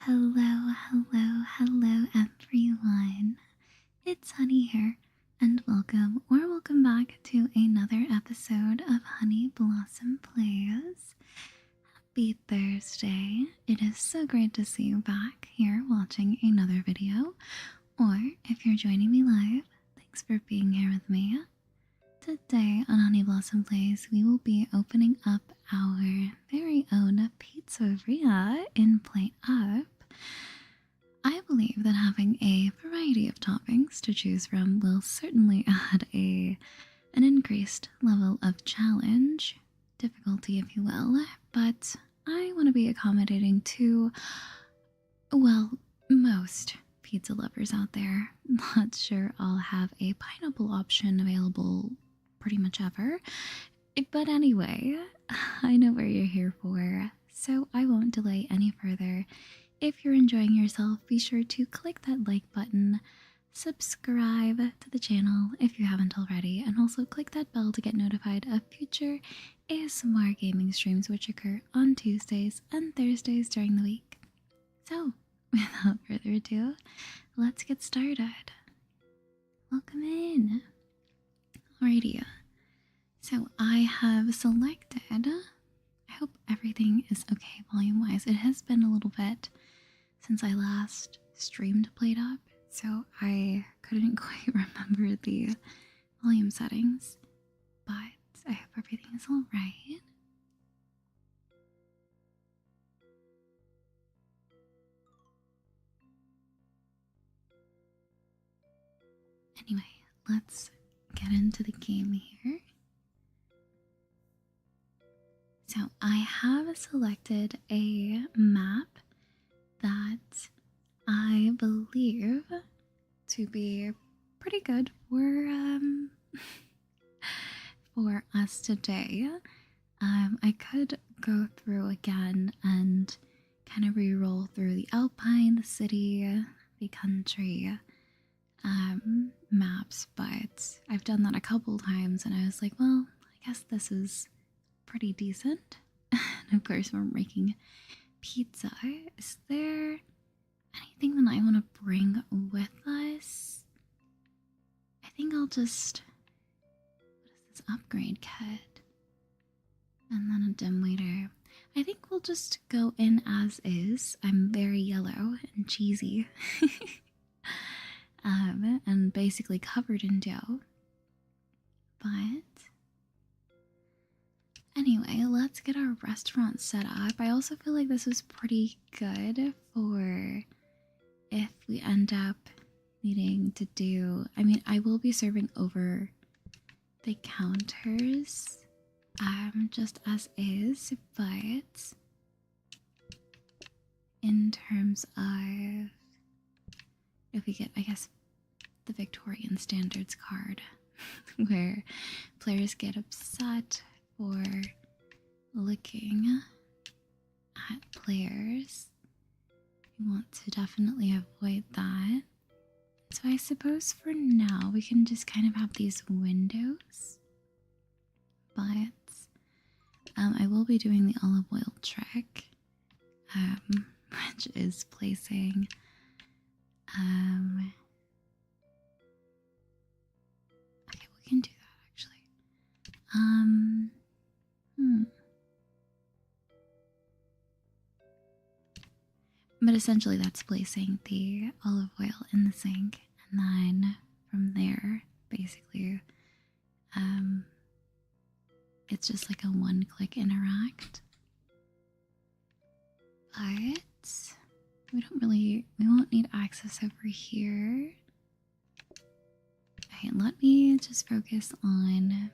Hello, hello, hello everyone. It's Honey here, and welcome back to another episode of Honey Blossom Plays. Happy Thursday. It is so great to see you back here watching another video, or if you're joining me live, thanks for being here with me. Today on Honey Blossom Plays, we will be opening up our very own pizzeria in PlateUp. I believe that having a variety of toppings to choose from will certainly add an increased level of challenge, difficulty if you will, but I want to be accommodating to, well, most pizza lovers out there. Not sure I'll have a pineapple option available pretty much ever. But anyway, I know where you're here for, so I won't delay any further. If you're enjoying yourself, be sure to click that like button, subscribe to the channel if you haven't already, and also click that bell to get notified of future ASMR gaming streams which occur on Tuesdays and Thursdays during the week. So, without further ado, let's get started. Welcome in. Alrighty, so I have selected, I hope everything is okay volume-wise. It has been a little bit since I last streamed PlateUp, so I couldn't quite remember the volume settings, but I hope everything is alright. Anyway, let's get into the game here. So I have selected a map that I believe to be pretty good for for us today. I could go through again and kind of re-roll through the Alpine, the city, the country maps, but I've done that a couple times and I was like, well, I guess this is pretty decent. And of course we're making pizza. Is there anything that I want to bring with us? I think I'll just, what is this upgrade kit? And then a dimwiter. I think we'll just go in as is. I'm very yellow and cheesy. And basically covered in dough. But anyway, let's get our restaurant set up. I also feel like this is pretty good for if we end up needing to do, I mean, I will be serving over the counters, just as is, but in terms of if we get, I guess, the Victorian Standards card, where players get upset for looking at players, we want to definitely avoid that. So I suppose for now we can just kind of have these windows, but I will be doing the olive oil trick, which is placing okay, we can do that actually. But essentially that's placing the olive oil in the sink, and then from there, basically, it's just like a one-click interact. But we won't need access over here. Okay, let me just focus on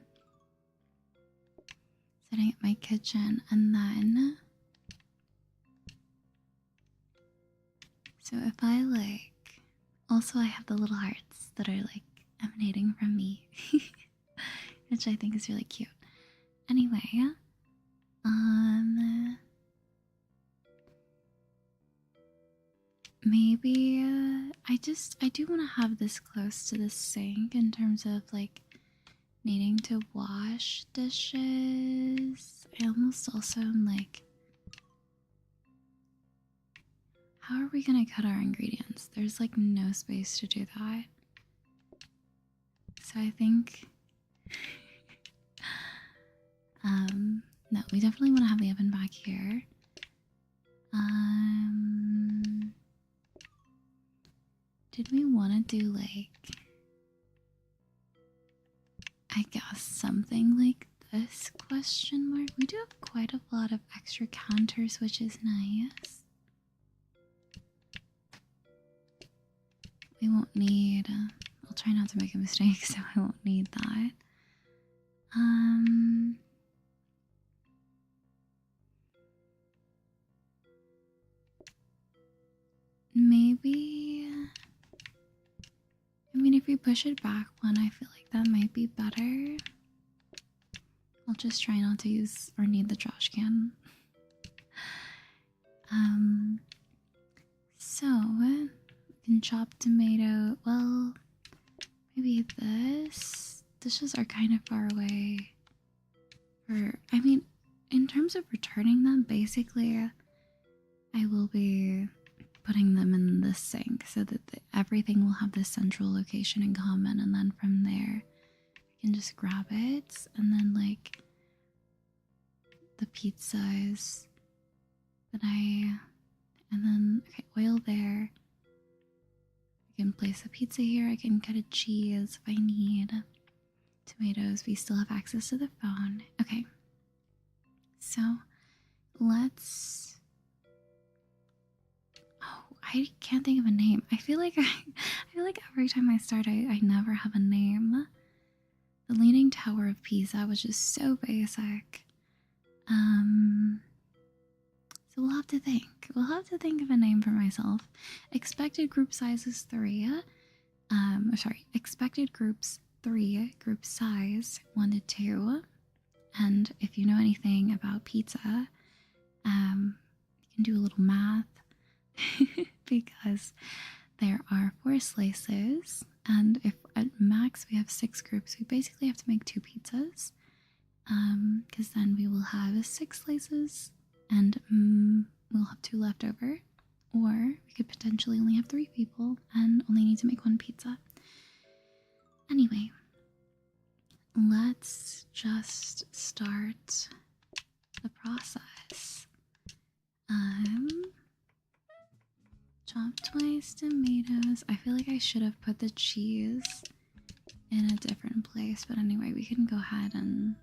setting up my kitchen, and then so if I also I have the little hearts that are like emanating from me, which I think is really cute. Anyway, maybe I do want to have this close to the sink in terms of like needing to wash dishes. I almost also am like, how are we gonna cut our ingredients? There's like no space to do that. So I think, no, we definitely want to have the oven back here. Did we want to do like, I guess something like this question mark? We do have quite a lot of extra counters, which is nice. We won't need, I'll try not to make a mistake, so I won't need that. Maybe, I mean, if we push it back one, I feel like that might be better. I'll just try not to use or need the trash can. So we can chop tomato. Well, maybe this. Dishes are kind of far away. I mean, in terms of returning them, basically, I will be putting them in the sink so that everything will have this central location in common, and then from there I can just grab it, and then like the pizzas that and then okay, oil there. I can place a pizza here. I can cut a cheese if I need. Tomatoes. We still have access to the phone. Okay, so let's. Oh, I can't think of a name. I feel like every time I start, I never have a name. The Leaning Tower of Pisa was just so basic. So we'll have to think. We'll have to think of a name for myself. Expected group size is 3. Expected groups 3. Group size 1 to 2. And if you know anything about pizza, you can do a little math because there are 4 slices, and if at max we have 6 groups, we basically have to make 2 pizzas. Because then we will have 6 slices and we'll have 2 left over, or we could potentially only have 3 people and only need to make 1 pizza. Anyway, let's just start the process. Chop twice tomatoes. I feel like I should have put the cheese in a different place, but anyway, we can go ahead and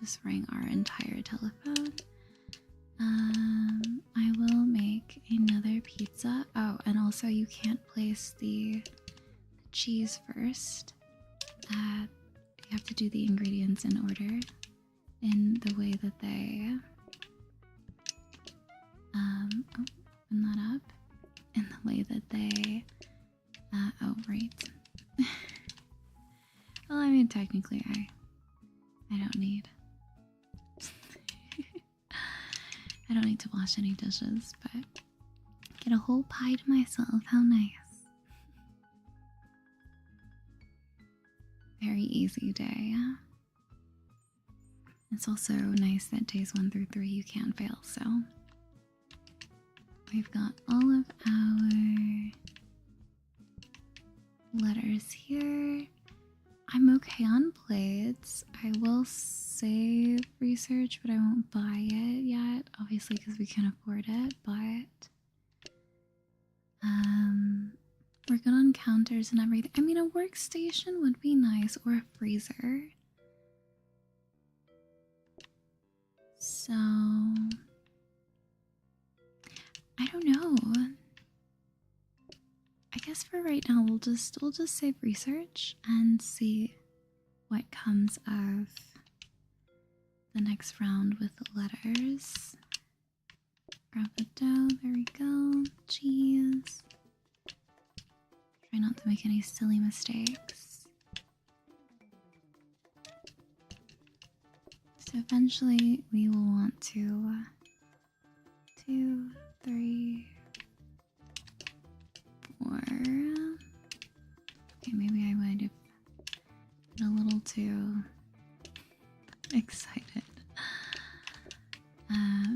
just ring our entire telephone. I will make another pizza. Oh, and also you can't place the cheese first. You have to do the ingredients in order, in the way that they open that up, in the way that they oh right. Well, I mean, technically I don't need I don't need to wash any dishes, but get a whole pie to myself. How nice. Very easy day. It's also nice that days 1 through 3 you can't fail, so we've got all of our letters here. I'm okay on plates. I will save research, but I won't buy it yet, obviously because we can't afford it, but we're good on counters and everything. I mean, a workstation would be nice, or a freezer. So I don't know. I guess for right now we'll just save research and see what comes of the next round with the letters. Grab the dough, there we go. Cheese. Try not to make any silly mistakes. So eventually we will want to 2, 3, 4. Okay, maybe I might have been a little too excited.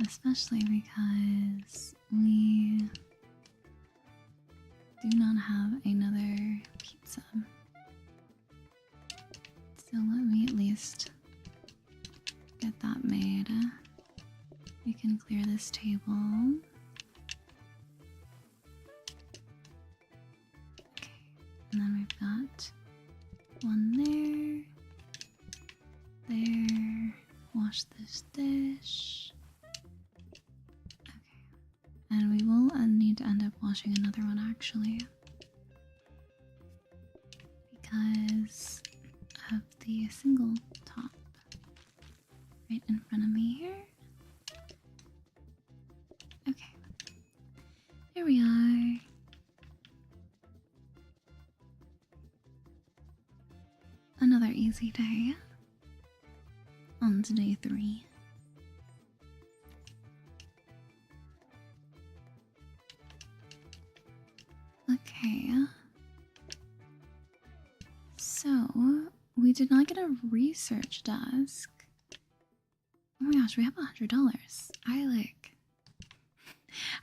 Especially because we do not have another pizza. So let me at least get that made. We can clear this table. Okay, and then we've got one there. Wash this dish. Okay, and we will need to end up washing another one actually, because of the single top right in front of me here. Okay, here we are. Another easy day. On to day 3. Okay. So, we did not get a research desk. Oh my gosh, we have $100. I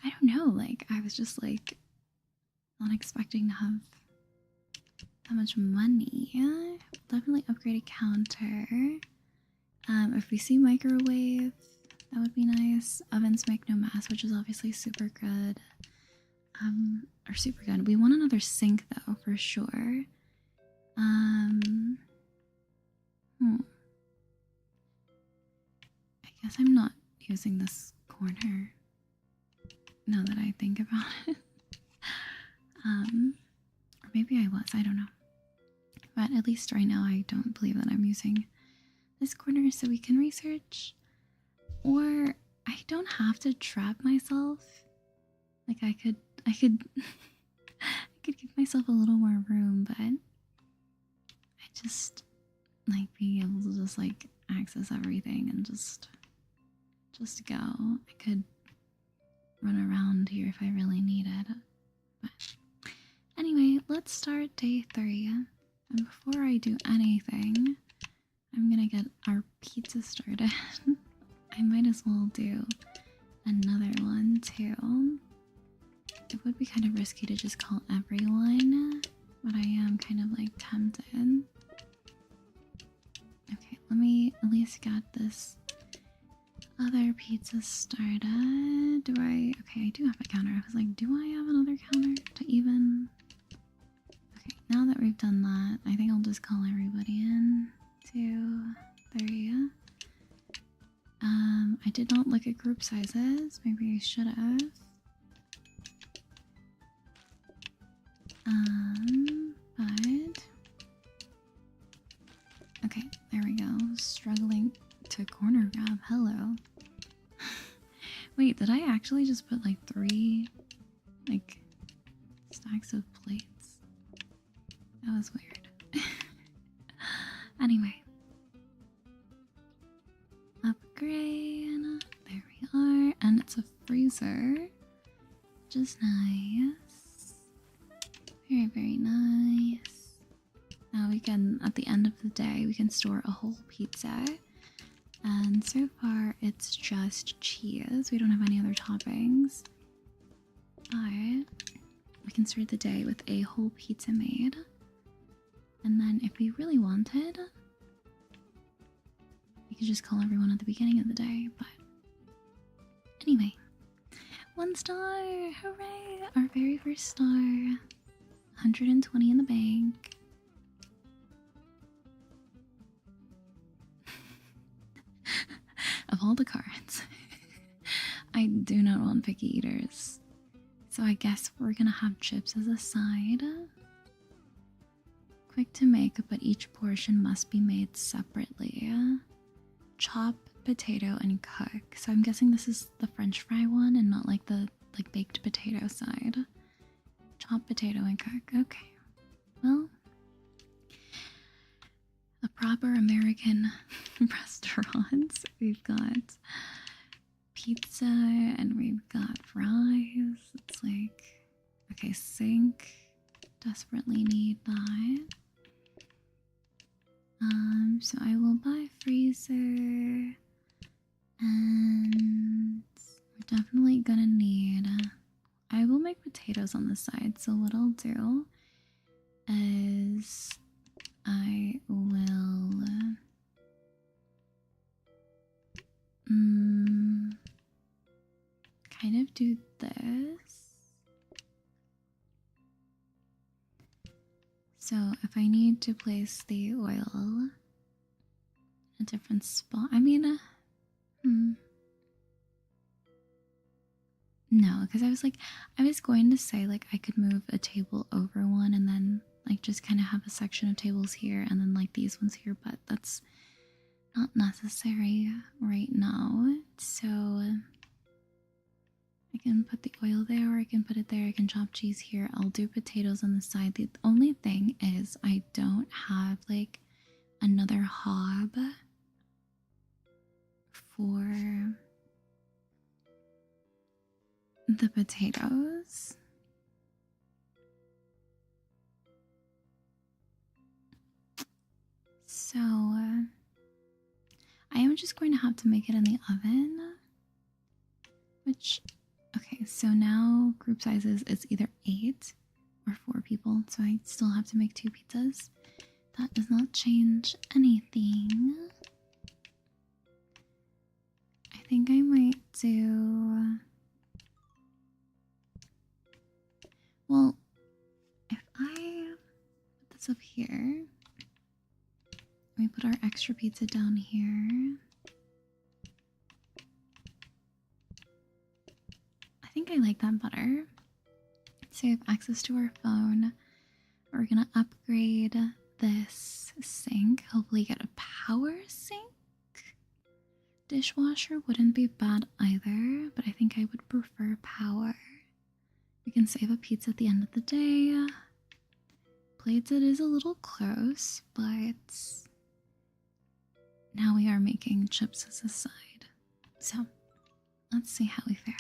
don't know, I was just not expecting to have that much money. Definitely upgrade a counter. If we see microwave, that would be nice. Ovens make no mess, which is obviously super good. Or super good. We want another sink though, for sure. I guess I'm not using this corner now that I think about it. Or maybe I was, I don't know. But at least right now I don't believe that I'm using this corner so we can research. Or I don't have to trap myself. I could I could give myself a little more room, but I just like being able to just access everything and just go. I could run around here if I really needed. But anyway, let's start day 3. And before I do anything, I'm gonna get our pizza started. I might as well do another one too. It would be kind of risky to just call everyone, but I am kind of tempted. Okay, let me at least get this other pizza started. Okay, I do have a counter. I was like, do I have another counter to even... Okay, now that we've done that, I think I'll just call everybody in. 2, 3. I did not look at group sizes. Maybe I should have. But... Okay, there we go. Struggling to corner grab. Hello. Wait, did I actually just put 3 stacks of plates? That was weird. Anyway. Upgrade. There we are. And it's a freezer. Which is nice. Very, very nice. Now we can, at the end of the day, we can store a whole pizza. And so far, it's just cheese. We don't have any other toppings. But we can start the day with a whole pizza made. And then if we really wanted, we could just call everyone at the beginning of the day. But anyway, 1 star! Hooray! Our very first star. 120 in the bank. Of all the cards, I do not want picky eaters. So I guess we're gonna have chips as a side. Quick to make, but each portion must be made separately. Chop, potato, and cook. So I'm guessing this is the French fry one and not the baked potato side. Chop, potato, and cook. Okay. Well, a proper American restaurant. We've got pizza and we've got fries. It's okay, sink. Desperately need that. So I will buy freezer. And we're definitely gonna need... I will make potatoes on the side. So what I'll do is I will kind of do this. So if I need to place the oil in a different spot, I mean, no, because I was going to say like I could move a table over one and then like just kind of have a section of tables here and then like these ones here, but that's not necessary right now. So I can put the oil there, or I can put it there. I can chop cheese here. I'll do potatoes on the side. The only thing is I don't have like another hob for the potatoes. So I am just going to have to make it in the oven, which, okay, so now group sizes is either 8 or 4 people, so I still have to make 2 pizzas. That does not change anything. I think I might do, well, if I put this up here, we put our extra pizza down here. I think I like that better. So we have access to our phone. We're gonna upgrade this sink. Hopefully get a power sink. Dishwasher wouldn't be bad either, but I think I would prefer power. We can save a pizza at the end of the day. Plates, it is a little close, but now we are making chips as a side. So let's see how we fare.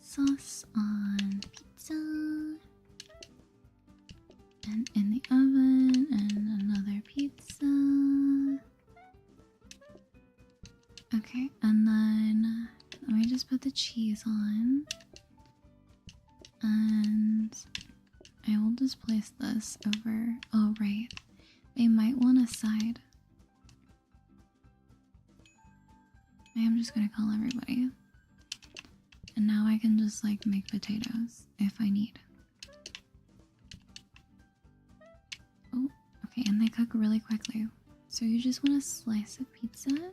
Sauce on pizza. And in the oven, and another pizza. Okay, and then let me just put the cheese on. And I will just place this over. Oh, right. They might want a side. I am just gonna call everybody. And now I can just like make potatoes if I need. Oh, okay, and they cook really quickly. So you just want to slice a pizza.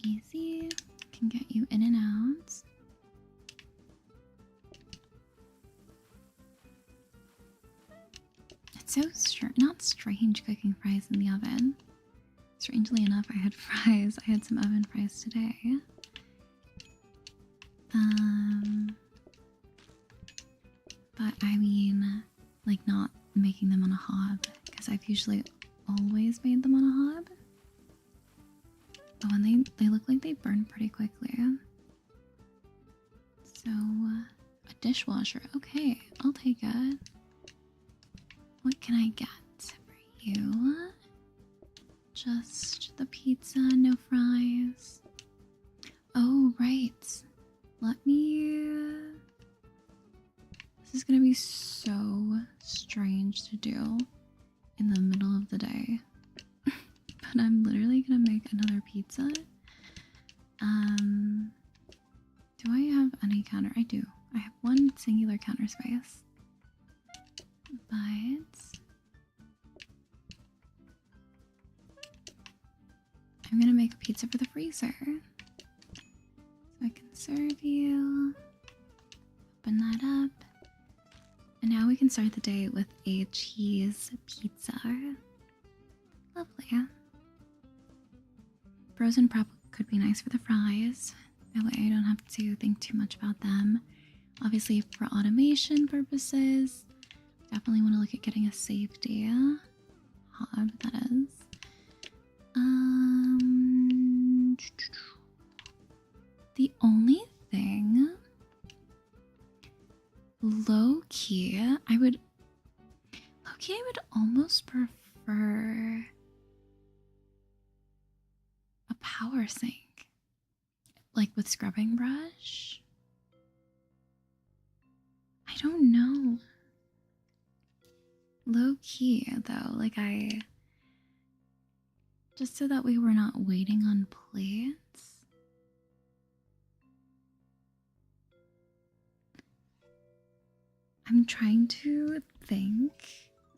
Easy. Can get you in and out. It's so not strange cooking fries in the oven. Strangely enough, I had fries. I had some oven fries today. But I mean, like not making them on a hob, because I've usually always made them on a hob. Oh, and they look like they burn pretty quickly. So, a dishwasher. Okay, I'll take it. What can I get for you? Just the pizza, no fries. Oh, right. Let me... This is gonna be so strange to do in the middle of the day. But I'm literally gonna make another pizza. Do I have any counter? I do. I have one singular counter space. But I'm gonna make a pizza for the freezer. So I can serve you. Open that up. And now we can start the day with a cheese pizza. Lovely. Frozen prep could be nice for the fries. That way I don't have to think too much about them. Obviously for automation purposes, definitely want to look at getting a safety hob, that is. The only thing, low-key, I would almost prefer a power sink. Like with scrubbing brush? I don't know. Low key though, like just so that we were not waiting on plates. I'm trying to think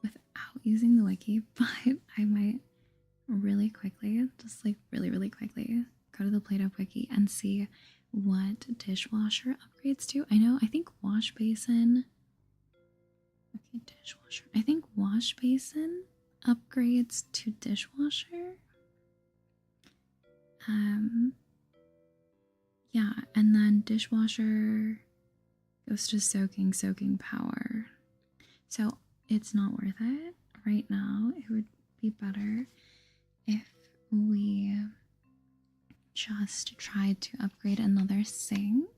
without using the wiki, but I might really quickly, just like really quickly, go to the PlateUp wiki and see what dishwasher upgrades to. I think wash basin. Okay, dishwasher. I think wash basin upgrades to dishwasher. Yeah, and then dishwasher goes to soaking power. So it's not worth it right now. It would be better if we just tried to upgrade another sink.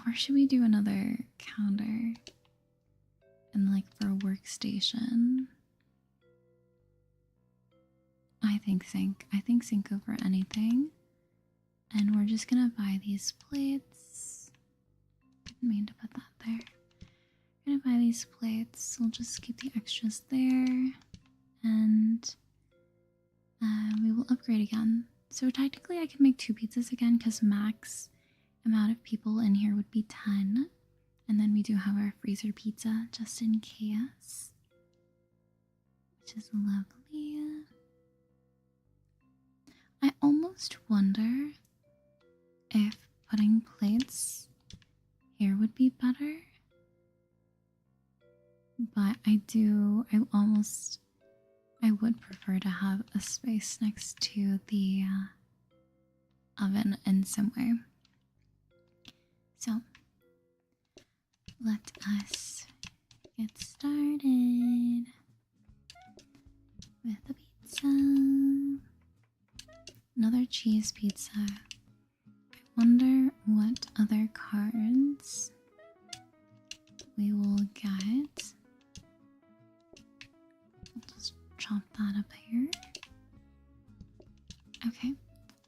Or should we do another counter and like for a workstation? I think sink. I think sink over anything. And we're just gonna buy these plates. Didn't mean to put that there. We're gonna buy these plates. We'll just keep the extras there. And we will upgrade again. So technically I could make 2 pizzas again because max amount of people in here would be 10. And then we do have our freezer pizza just in case. Which is lovely. I almost wonder if putting plates here would be better. But I would prefer to have a space next to the oven in some way. So let us get started with the pizza. Another cheese pizza. I wonder what other cards we will get. I'll just chop that up here. Okay,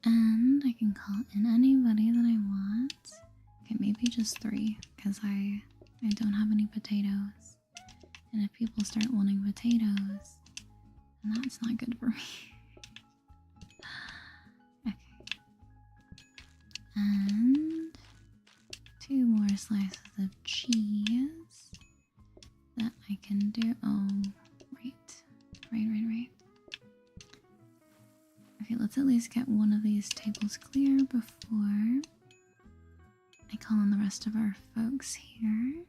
and I can call in anybody that I want. Okay, maybe just 3, because I don't have any potatoes. And if people start wanting potatoes, then that's not good for me. Okay. And 2 more slices of cheese that I can do. Oh, right. Okay, let's at least get one of these tables clear before I call in the rest of our folks here.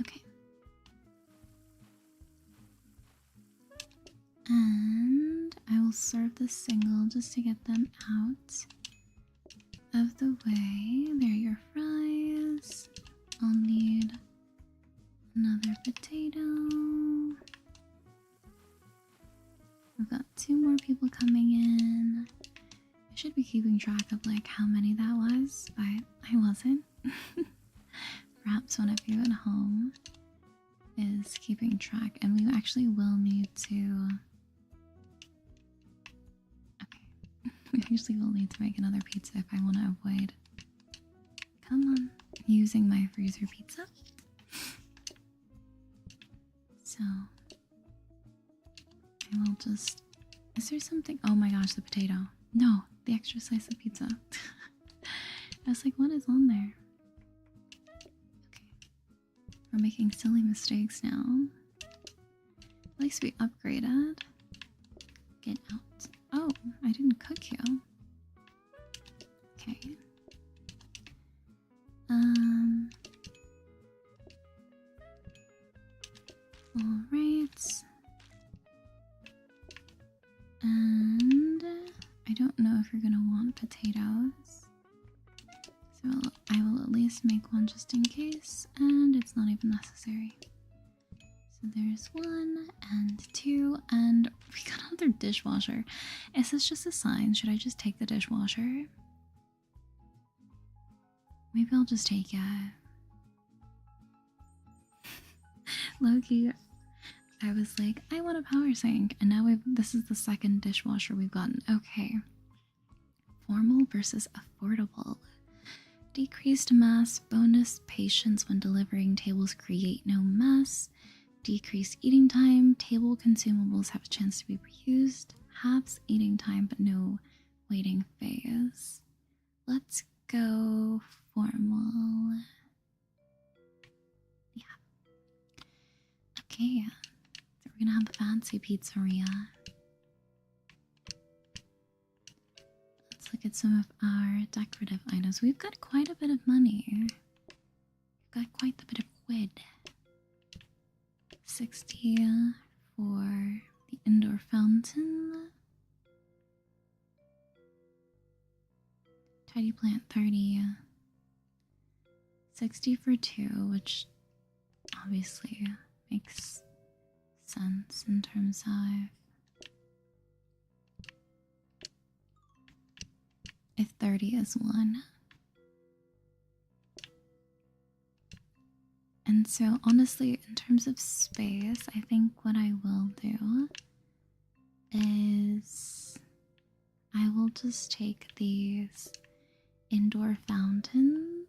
Okay. And I will serve the single just to get them out of the way. There are your fries. I'll need another potato. We've got 2 more people coming in. I should be keeping track of like how many that was, but I wasn't. Perhaps one of you at home is keeping track, and we actually will need to. Okay, we actually will need to make another pizza if I want to avoid. Come on, using my freezer pizza. So I will just. Is there something? Oh my gosh, the potato. No, the extra slice of pizza. I was like, what is on there? Okay. We're making silly mistakes now. At least we upgraded. Get out. Oh, I didn't cook you. Okay. Alright. And I don't know if you're gonna want potatoes. So I will at least make one just in case, and it's not even necessary. So there's 1 and 2, and we got another dishwasher. Is this just a sign? Should I just take the dishwasher? Maybe I'll just take it. Loki, I was like, I want a power sink, and now this is the second dishwasher we've gotten. Okay. Formal versus affordable. Decreased mass, bonus patience when delivering tables create no mess. Decreased eating time, table consumables have a chance to be reused. Halves eating time but no waiting phase. Let's go formal. Yeah. Okay, so we're gonna have a fancy pizzeria. Let's look at some of our decorative items. We've got quite a bit of money. We've got quite a bit of quid. 60 for the indoor fountain. Tidy plant 30. 60 for 2, which obviously makes sense in terms of if 30 is 1. And so honestly, in terms of space, I think what I will do is I will just take these indoor fountains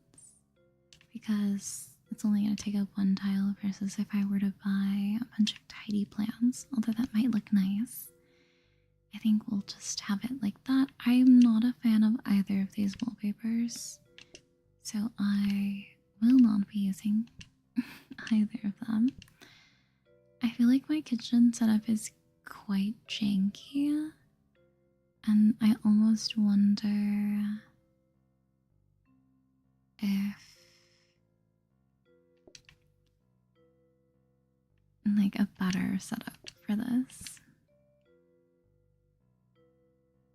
because it's only going to take up 1 tile versus if I were to buy a bunch of tidy plants, although that might look nice. I think we'll just have it like that. I'm not a fan of either of these wallpapers, so I will not be using either of them. I feel like my kitchen setup is quite janky, and I almost wonder if like a better setup for this.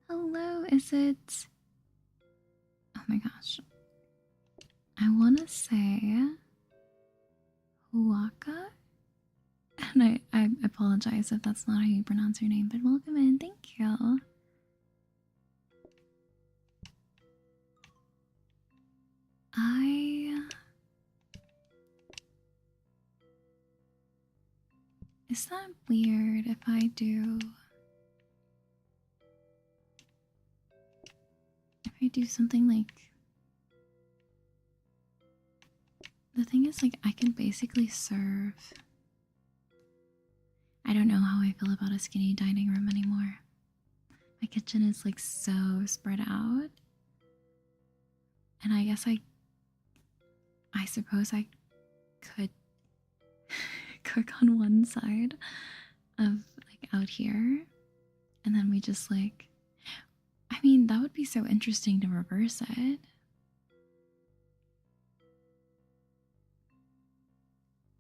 Hello, is it? Oh my gosh. I want to say Huaka? And I apologize if that's not how you pronounce your name, but welcome in. Thank you. Is that weird if I do... If I do something like... The thing is, like, I can basically serve... I don't know how I feel about a skinny dining room anymore. My kitchen is, like, so spread out. And I guess I suppose I could cook on one side of, like, out here. And then we just, like... I mean, that would be so interesting to reverse it.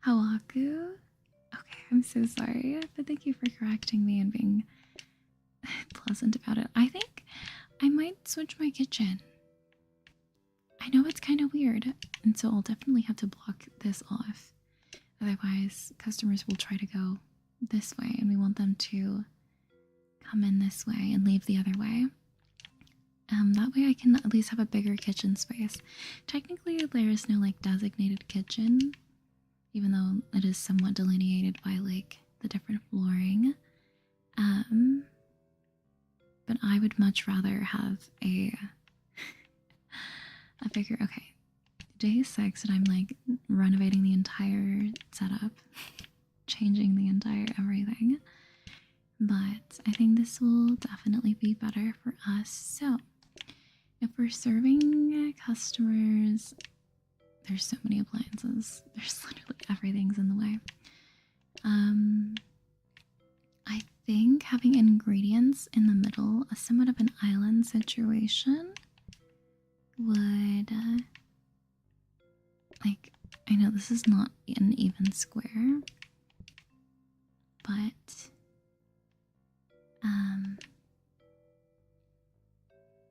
Hawaku? Okay, I'm so sorry, but thank you for correcting me and being pleasant about it. I think I might switch my kitchen. I know it's kind of weird, and so I'll definitely have to block this off. Otherwise, customers will try to go this way, and we want them to come in this way and leave the other way. That way I can at least have a bigger kitchen space. Technically, there is no, like, designated kitchen, even though it is somewhat delineated by, like, the different flooring. But I would much rather have a bigger... Okay, day 6 and I'm, like, renovating the entire setup, changing the entire everything. But I think this will definitely be better for us. So, if we're serving customers... There's so many appliances. There's literally everything's in the way. I think having ingredients in the middle, a somewhat of an island situation, would, like, I know this is not an even square, but,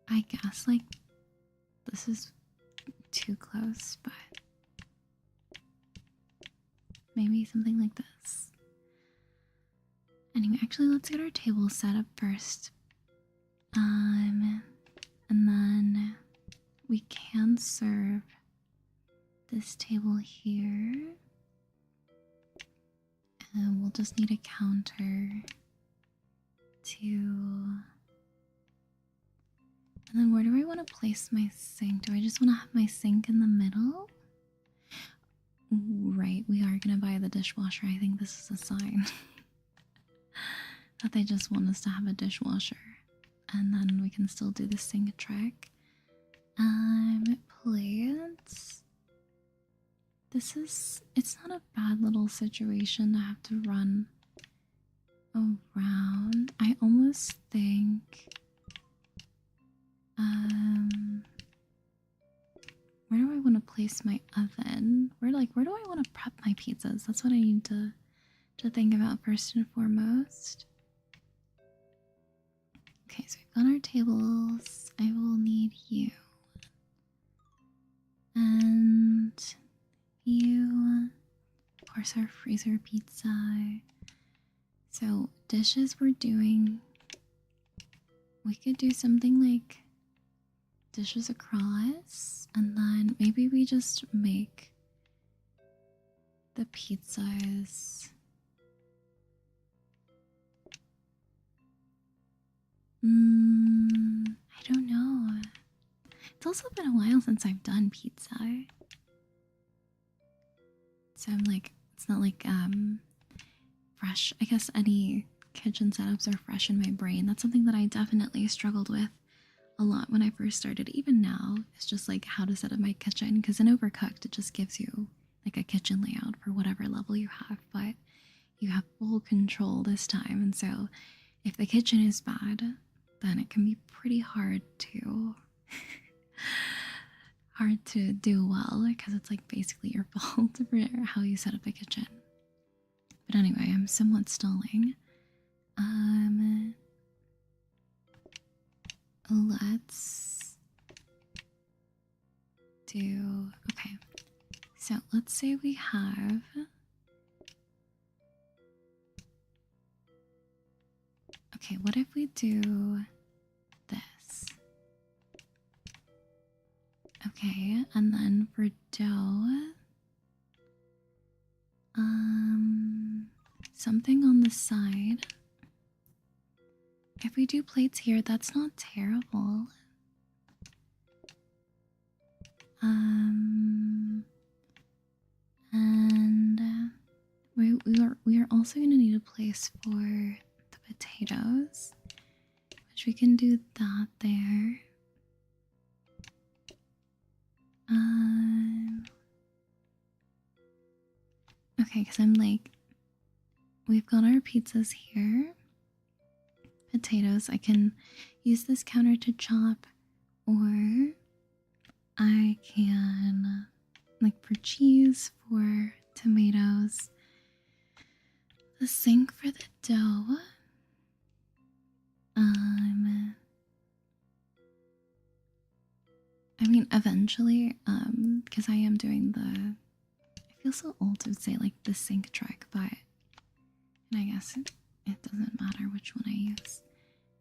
I guess, like, this is too close, but maybe something like this. Anyway, actually, let's get our table set up first. And then we can serve this table here. We'll just need a counter to... And then where do I want to place my sink? Do I just want to have my sink in the middle? Right, we are going to buy the dishwasher. I think this is a sign that they just want us to have a dishwasher. And then we can still do the sink trick. Plates. It's not a bad little situation to have to run around. I almost think, where do I want to place my oven? Where do I want to prep my pizzas? That's what I need to think about first and foremost. Okay, so we've got our tables. I will need you. And you. Of course, our freezer pizza. So, dishes we're doing. We could do something like dishes across, and then maybe we just make the pizzas. I don't know. It's also been a while since I've done pizza. So I'm like, it's not like fresh. I guess any kitchen setups are fresh in my brain. That's something that I definitely struggled with a lot when I first started. Even now, it's just like how to set up my kitchen, because in Overcooked it just gives you like a kitchen layout for whatever level you have, but you have full control this time. And so if the kitchen is bad, then it can be pretty hard to do well, because it's like basically your fault for how you set up the kitchen. But anyway, I'm somewhat stalling. Let's do, okay, so let's say we have okay, what if we do this? Okay, and then for dough, something on the side. If we do plates here, that's not terrible. And we are also going to need a place for the potatoes, which we can do that there. Okay, because I'm like, we've got our pizzas here. Potatoes, I can use this counter to chop, or I can, like for cheese, for tomatoes, the sink for the dough. I mean, eventually, because I am doing I feel so old to say like the sink trick, but, and I guess it doesn't matter which one I use.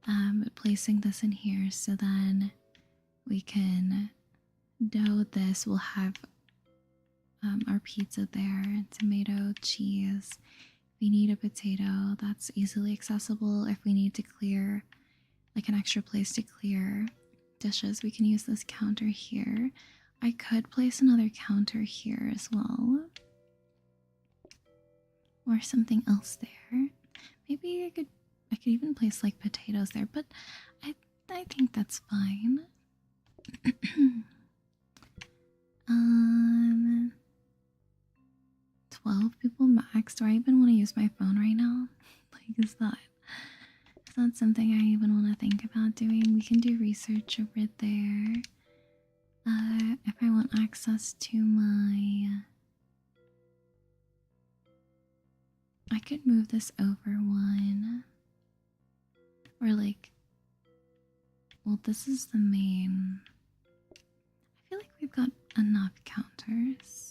But placing this in here, so then we can dough this. We'll have our pizza there, tomato, cheese. If we need a potato, that's easily accessible. If we need to clear, like an extra place to clear dishes, we can use this counter here. I could place another counter here as well, or something else there. Maybe I could even place like potatoes there, but I think that's fine. 12 people max. Do I even want to use my phone right now? Like, is that something I even want to think about doing? We can do research over there. If I want access to I could move this over one. Or like, well, this is the main. I feel like we've got enough counters.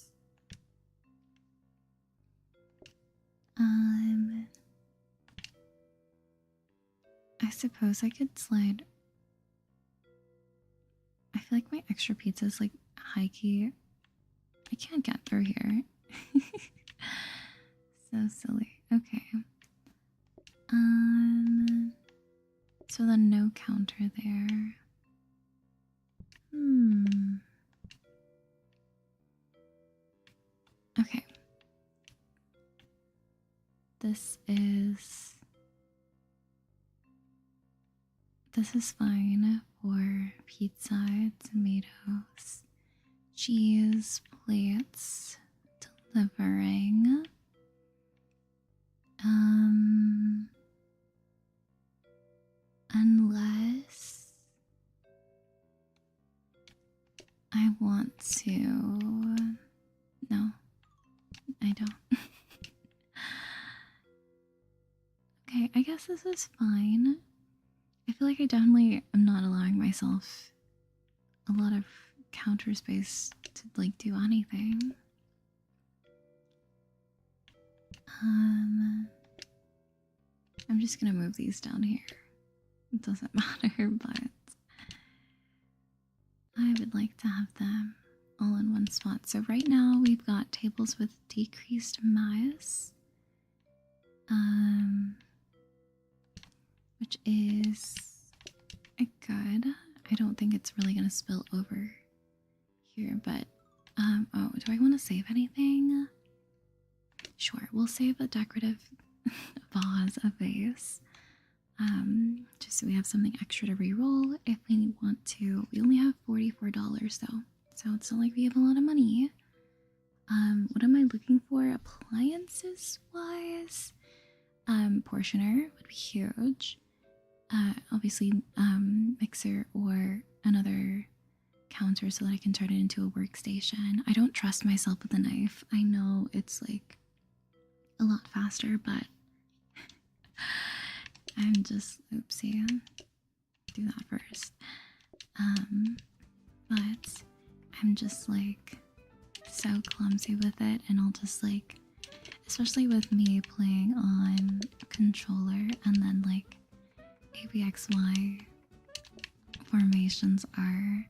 I suppose I could slide. I feel like my extra pizza is like high key. I can't get through here. So silly. this is fine for pizza, tomatoes, cheese, plates, delivering. Unless I want to. No, I don't. Okay, I guess this is fine. I feel like I definitely am not allowing myself a lot of counter space to like do anything. I'm just gonna move these down here. It doesn't matter, but I would like to have them all in one spot. So right now we've got tables with decreased mice, which is good. I don't think it's really gonna spill over here, but oh, do I want to save anything? Sure, we'll save a decorative vase, a vase. Just so we have something extra to re-roll if we want to. We only have $44 though, so it's not like we have a lot of money. What am I looking for appliances wise? Portioner would be huge. Obviously, mixer or another counter so that I can turn it into a workstation. I don't trust myself with a knife. I know it's like a lot faster, but I'm just oopsie. Do that first. But I'm just like so clumsy with it, and I'll just like, especially with me playing on a controller, and then like ABXY formations are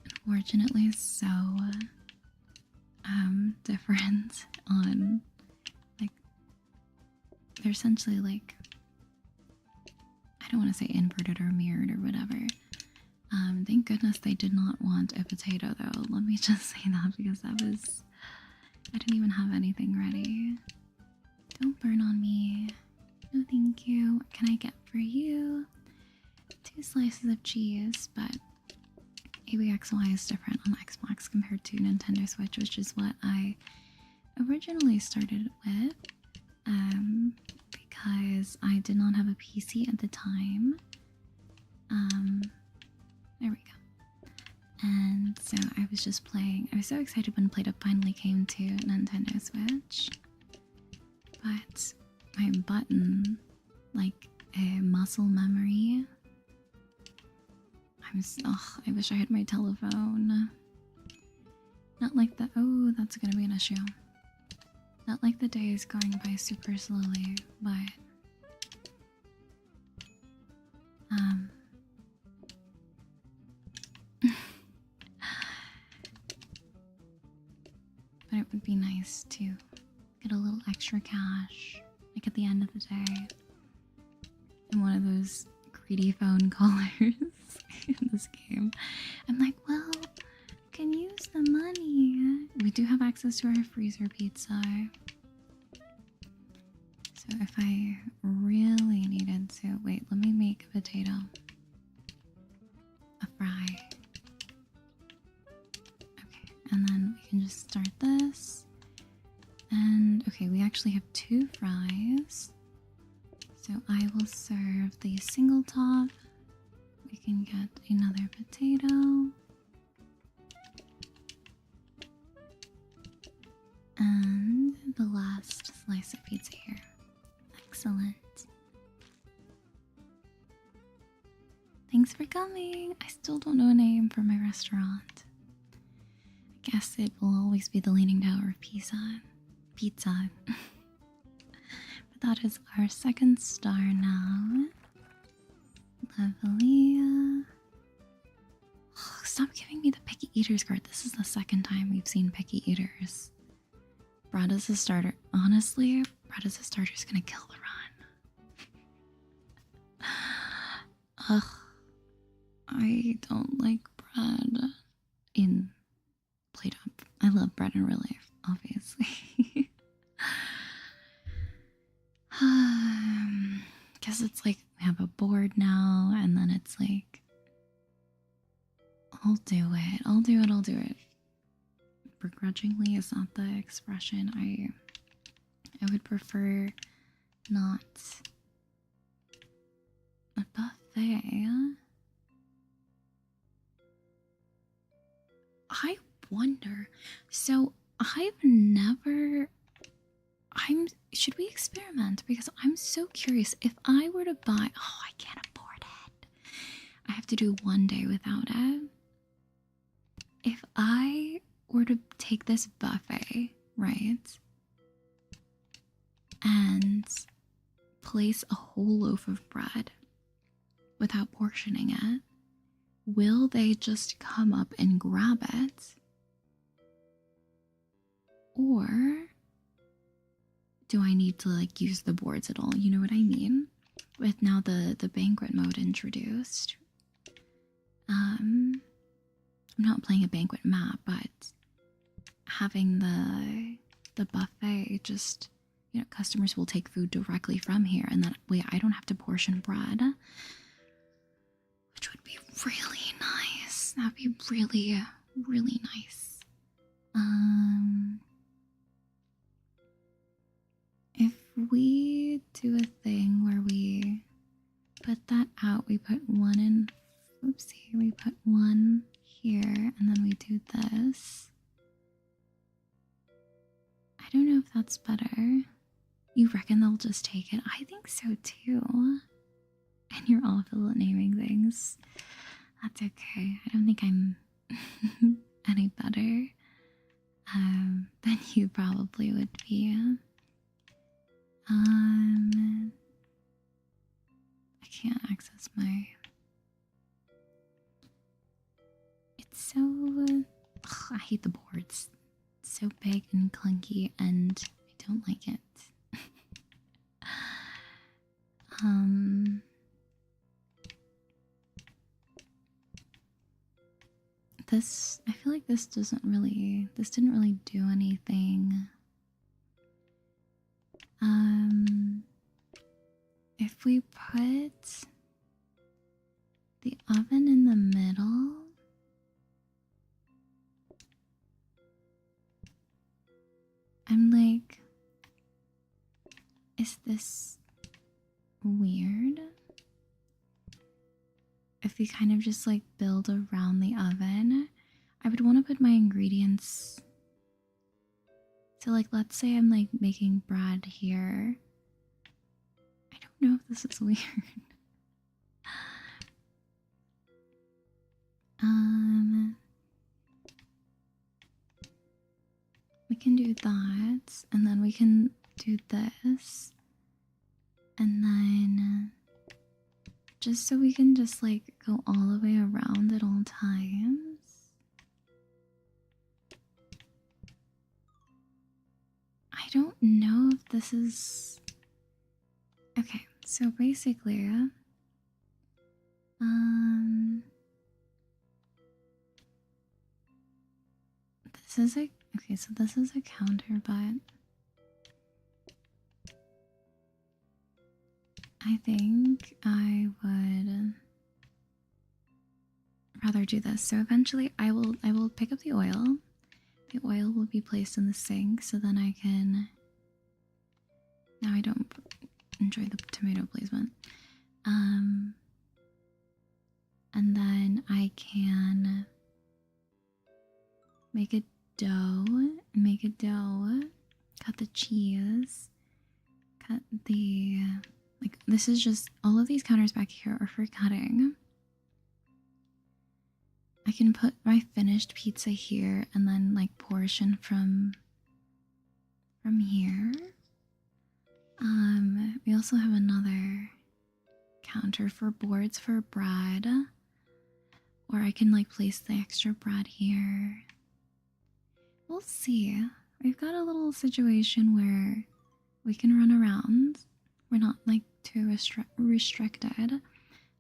unfortunately so different on like, they're essentially like, I don't want to say inverted or mirrored or whatever. Thank goodness they did not want a potato though. Let me just say that, because that was, I didn't even have anything ready. Don't burn on me. No thank you. What can I get for you? 2 slices of cheese, but ABXY is different on Xbox compared to Nintendo Switch, which is what I originally started with, because I did not have a PC at the time. There we go. And so I was just playing. I was so excited when PlateUp finally came to Nintendo Switch, but my button, like a muscle memory. I wish I had my telephone. Not like the, oh, that's gonna be an issue. Not like the day is going by super slowly, but but it would be nice to get a little extra cash, like at the end of the day, in one of those greedy phone callers in this game. I'm like, well, can use the money. We do have access to our freezer pizza, so if I really needed to, wait, let me make a potato, a fry. Okay, and then we can just start this. And okay, we actually have 2 fries, so I will serve the single top. We can get another potato. And the last slice of pizza here. Excellent. Thanks for coming. I still don't know a name for my restaurant. I guess it will always be the Leaning Tower of Pisa. Pizza. But that is our 2nd star now. Lovely. Oh, stop giving me the picky eaters card. This is the 2nd time we've seen picky eaters. Bread as a starter. Honestly, bread as a starter is gonna kill the run. Ugh. I don't like bread in PlateUp. I love bread in real life, obviously. Guess it's like we have a board now, and then it's like, I'll do it. I'll do it. I'll do it. Begrudgingly is not the expression. I would prefer not a buffet. I wonder. So should we experiment? Because I'm so curious. If I were to buy, I can't afford it. I have to do one day without it. If I were to take this buffet, right, and place a whole loaf of bread without portioning it, will they just come up and grab it? Or do I need to like use the boards at all? You know what I mean? With now the banquet mode introduced. I'm not playing a banquet map, but having the buffet, just, you know, customers will take food directly from here, and that way I don't have to portion bread, which would be really nice. That'd be really, really nice. If we do a thing where we put that out, we put one in, oopsie, we put one here, and then we do this. I don't know if that's better. You reckon they'll just take it? I think so too. And you're awful at naming things. That's okay. I don't think I'm any better than you probably would be. I can't access my... It's so... I hate the boards. It's so big and clunky, and I don't like it. I feel like this didn't really do anything. If we put the oven in the middle, I'm like, is this weird? If we kind of just like build around the oven, I would want to put my ingredients. So like, let's say I'm like making bread here. I don't know if this is weird. We can do that, and then we can do this, and then just so we can just like go all the way around at all times. I don't know if this is... Okay, so basically, this is a... Okay, so this is a counter, but I think I would rather do this. So eventually I will pick up the oil. The oil will be placed in the sink, so then I can... Now I don't enjoy the tomato placement. And then I can make a dough, cut the cheese, cut the... Like, this is just... All of these counters back here are for cutting. I can put my finished pizza here and then like portion from here. We also have another counter for boards for bread, or I can like place the extra bread here. We'll see. We've got a little situation where we can run around. We're not like too restricted.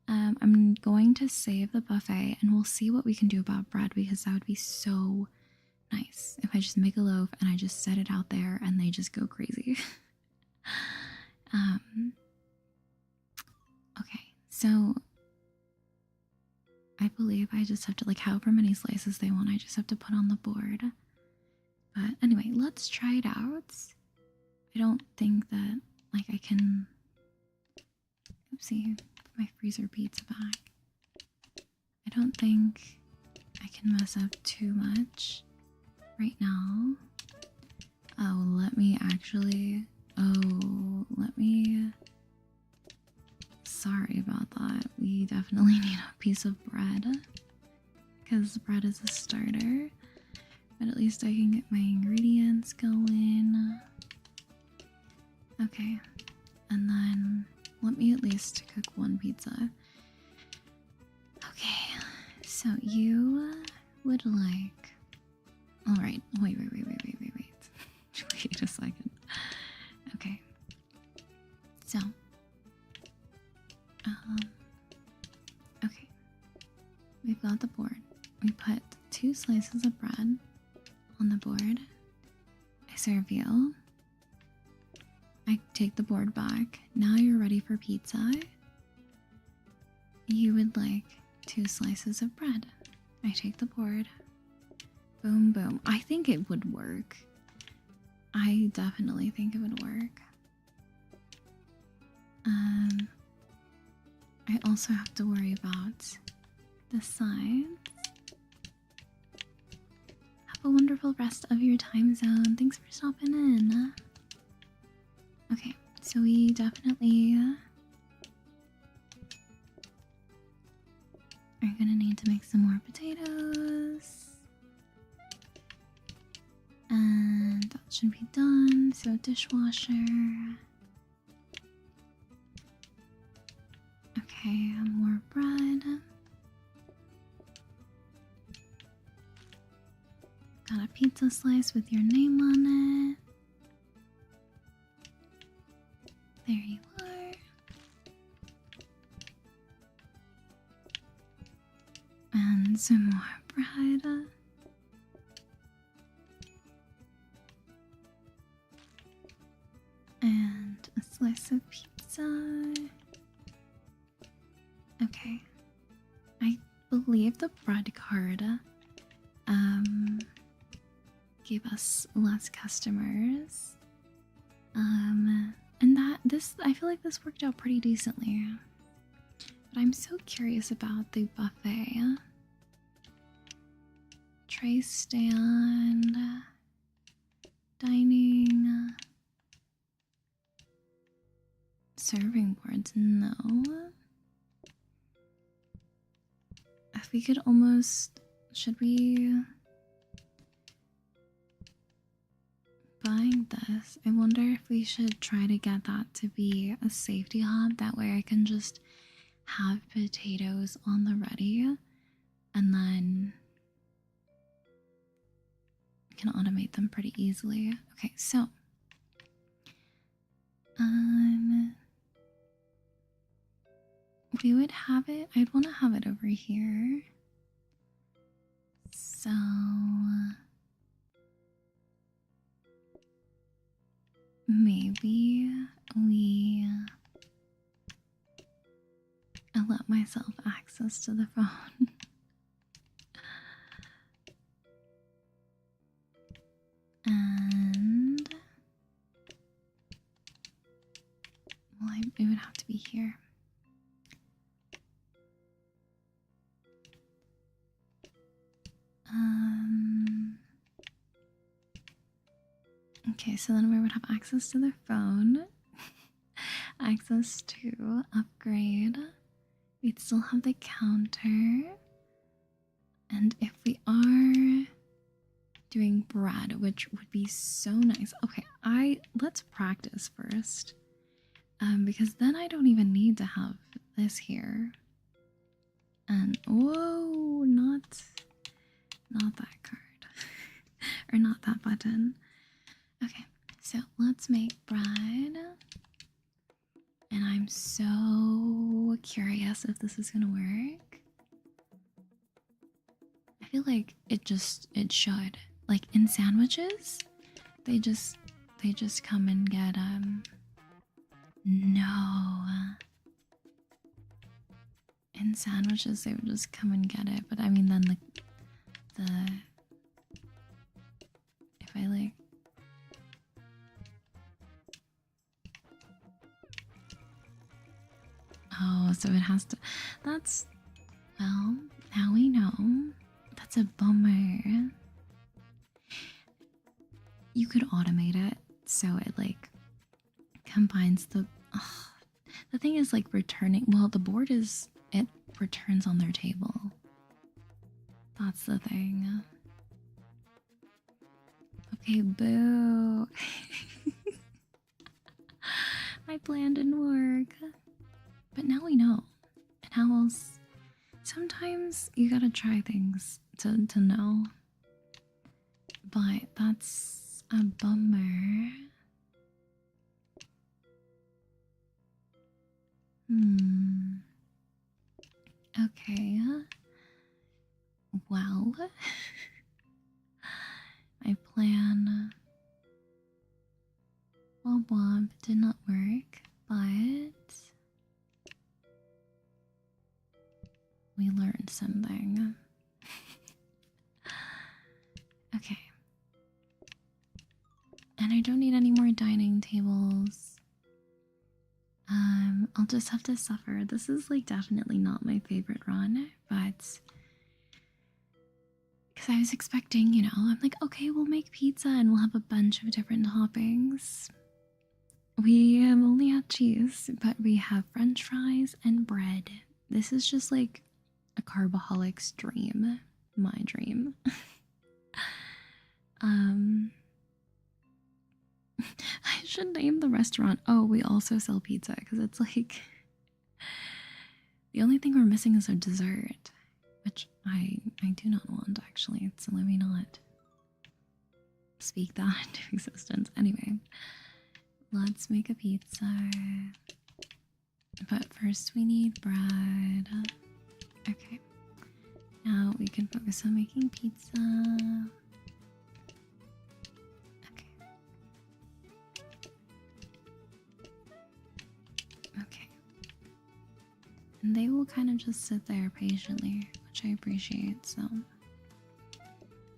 I'm going to save the buffet, and we'll see what we can do about bread, because that would be so nice if I just make a loaf and I just set it out there and they just go crazy. Okay, so I believe I just have to, like, however many slices they want, I just have to put on the board. But anyway, let's try it out. I don't think that, like, I can... Oopsie, put my freezer pizza back. I don't think I can mess up too much right now. Oh, let me actually... Oh, let me... Sorry about that. We definitely need a piece of bread. Because bread is a starter. But at least I can get my ingredients going. Okay. And then let me at least cook one pizza. Okay. So you would like... Alright. Wait. Wait a second. Okay. So... okay. We've got the board. We put 2 slices of bread on the board. I serve you. I take the board back. Now you're ready for pizza. You would like 2 slices of bread. I take the board. Boom, boom. I think it would work. I definitely think it would work. I also have to worry about the sides. Have a wonderful rest of your time zone. Thanks for stopping in. Okay, so we definitely are gonna need to make some more potatoes. And that should be done. So dishwasher. Okay, more bread. Got a pizza slice with your name on it. There you are. And some more bread. And a slice of pizza. Okay. I believe the bread card gave us less customers. And I feel like this worked out pretty decently. But I'm so curious about the buffet. Tray stand, dining, serving boards, no. If we could almost, should we, buying this, I wonder if we should try to get that to be a safety hob, that way I can just have potatoes on the ready, and then I can automate them pretty easily. Okay, so, we would have it, I'd want to have it over here. So maybe I let myself access to the phone. And well, it would have to be here. Okay, so then we would have access to the phone, access to upgrade. We'd still have the counter. And if we are doing bread, which would be so nice. Okay, let's practice first. Because then I don't even need to have this here. And whoa, not that card. Or not that button. Okay, so let's make bread. And I'm so curious if this is gonna work. I feel like it should. Like in sandwiches, they just come and get No. In sandwiches, they would just come and get it. But I mean, then the if I like. Oh, so it has to. That's. Well, now we know. That's a bummer. You could automate it so it like combines the. Ugh. The thing is like returning. Well, the board is. It returns on their table. That's the thing. Okay, boo. My plan didn't work. But now we know. And how else? Sometimes you gotta try things to know. But that's a bummer. Okay. Well, my plan womp did not work, but we learned something. Okay. And I don't need any more dining tables. I'll just have to suffer. This is like definitely not my favorite run, but because I was expecting, you know, I'm like, okay, we'll make pizza and we'll have a bunch of different toppings. We only have cheese, but we have French fries and bread. This is just like a carboholic's dream. My dream. I should name the restaurant. Oh, we also sell pizza because it's like the only thing we're missing is a dessert, which I do not want actually. So let me not speak that into existence. Anyway, let's make a pizza. But first we need bread. Okay. Now we can focus on making pizza. Okay. And they will kind of just sit there patiently, which I appreciate, so.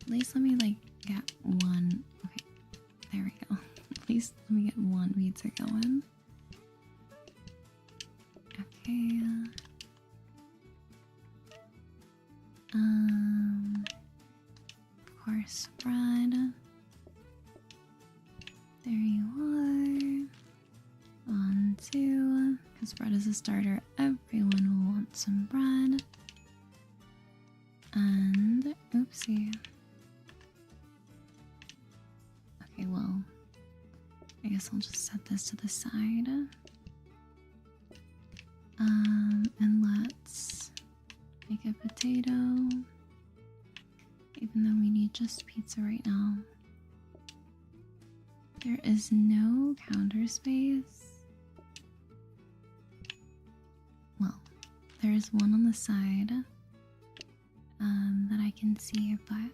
At least let me, like, get one. Okay, there we go. At least let me get one pizza going. Okay. Of course, bread. There you are. On two, because bread is a starter. Everyone will want some bread. And oopsie. Okay, well, I guess I'll just set this to the side. And let's make a potato. Even though we need just pizza right now. There is no counter space. Well, there is one on the side that I can see, but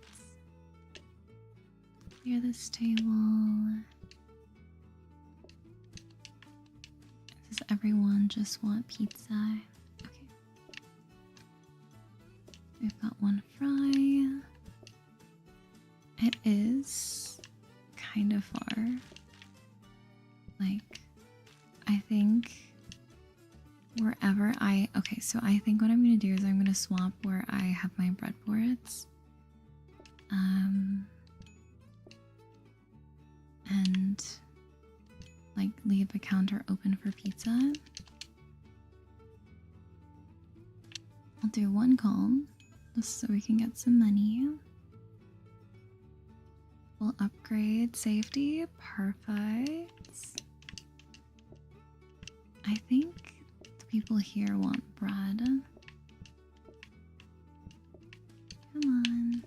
clear this table. Does everyone just want pizza? Okay. We've got one fry. It is kind of far. Like, I think wherever okay, so I think what I'm gonna do is I'm gonna swap where I have my breadboards. And like leave a counter open for pizza. I'll do one call just so we can get some money. We'll upgrade safety. Perfect. I think the people here want bread. Come on.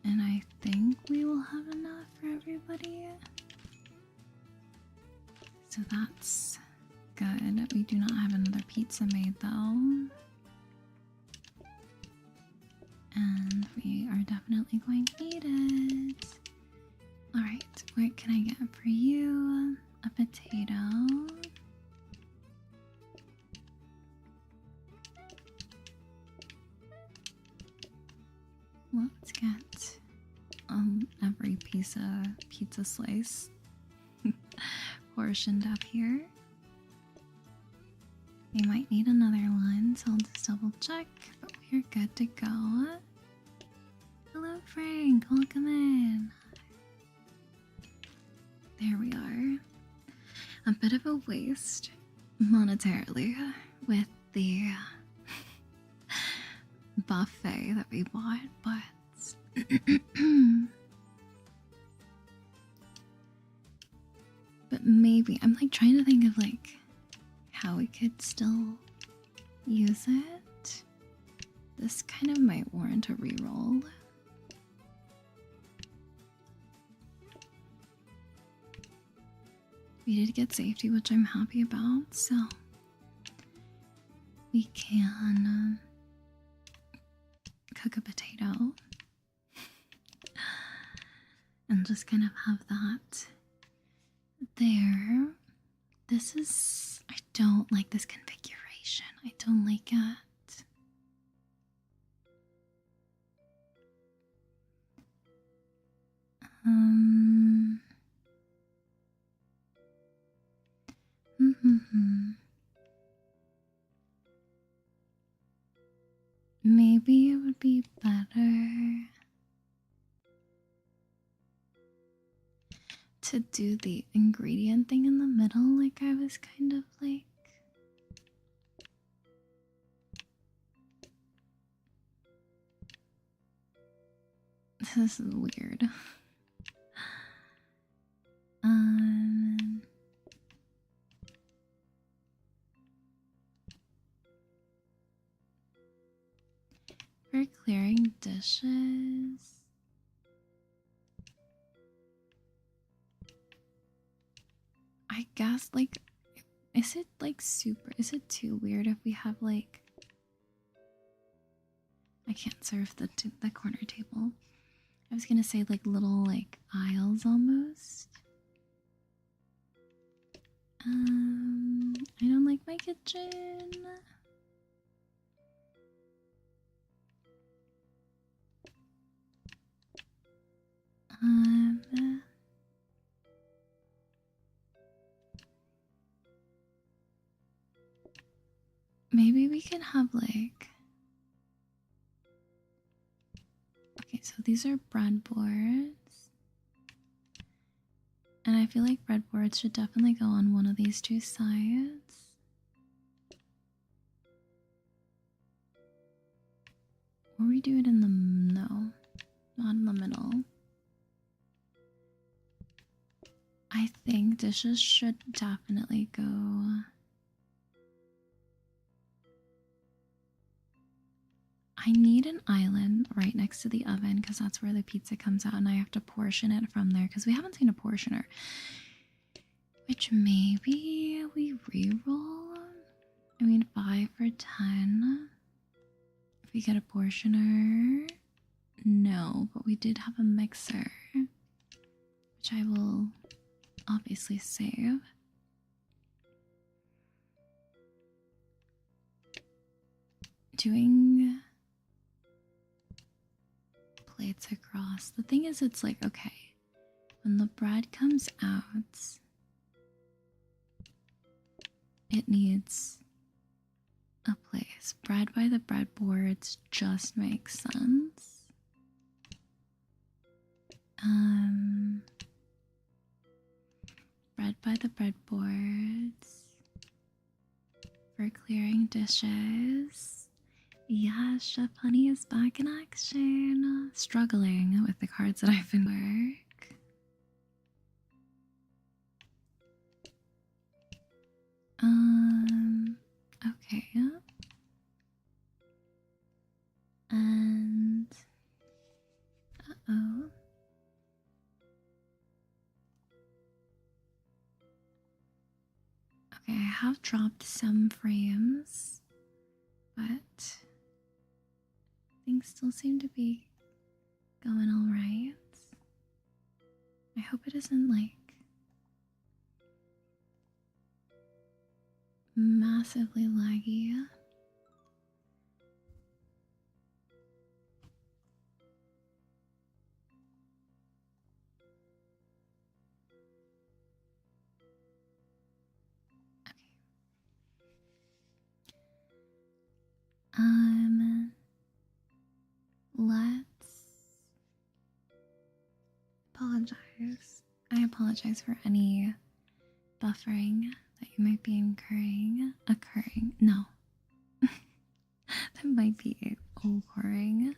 And I think we will have enough for everybody. So that's good. We do not have another pizza made though. And we are definitely going to need it. Alright, what can I get for you? A potato. Let's get every piece of pizza slice portioned up here. We might need another one, so I'll just double check, but we're good to go. Hello Frank, welcome in. There we are. A bit of a waste monetarily with the buffet that we bought, but but maybe I'm like trying to think of like how we could still use it. This kind of might warrant a reroll. We did get safety, which I'm happy about, so we can cook a potato and just kind of have that there. This is, I don't like this configuration. I don't like it. Maybe it would be better to do the ingredient thing in the middle, like I was kind of like. This is weird. For clearing dishes, I guess, like, is it like super, is it too weird if we have like, I can't serve the corner table. I was gonna say like little like aisles almost. I don't like my kitchen. Maybe we can have like, okay, so these are breadboards. And I feel like breadboards should definitely go on one of these two sides. Or we do it in the, no, not in the middle. I think dishes should definitely go. I need an island right next to the oven because that's where the pizza comes out and I have to portion it from there because we haven't seen a portioner. Which maybe we re-roll? I mean 5 for 10. If we get a portioner. No, but we did have a mixer. Which I will obviously save. Doing plates across. The thing is, it's like, okay, when the bread comes out, it needs a place. Bread by the breadboards just makes sense. Bread by the breadboards for clearing dishes. Yeah, Chef Honey is back in action. Struggling with the cards that I've been work. Okay. And uh-oh. Okay, I have dropped some frames, but things still seem to be going all right. I hope it isn't like massively laggy. Let's apologize. I apologize for any buffering that you might be occurring. No. That might be occurring.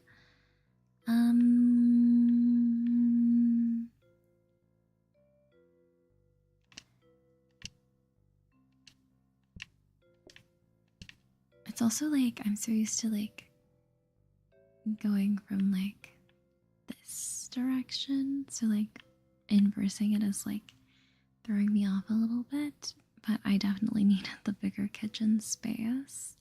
It's also like I'm so used to like going from like this direction, so like inversing it is like throwing me off a little bit, but I definitely needed the bigger kitchen space.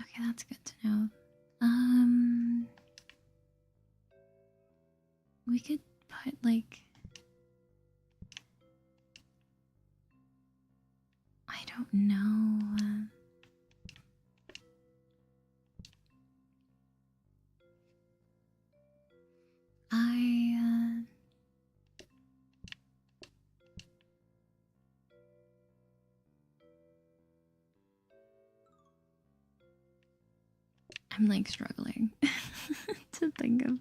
Okay, that's good to know. We could put like, I don't know. I'm like struggling to think of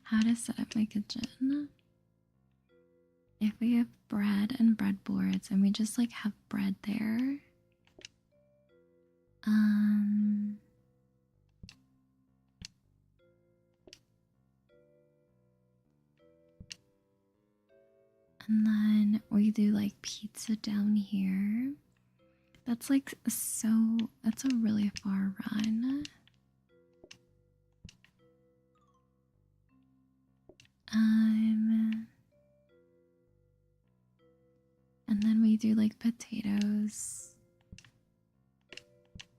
how to set up my kitchen. If we have bread and breadboards and we just like have bread there. And then we do like pizza down here. That's like that's a really far run. And then we do like potatoes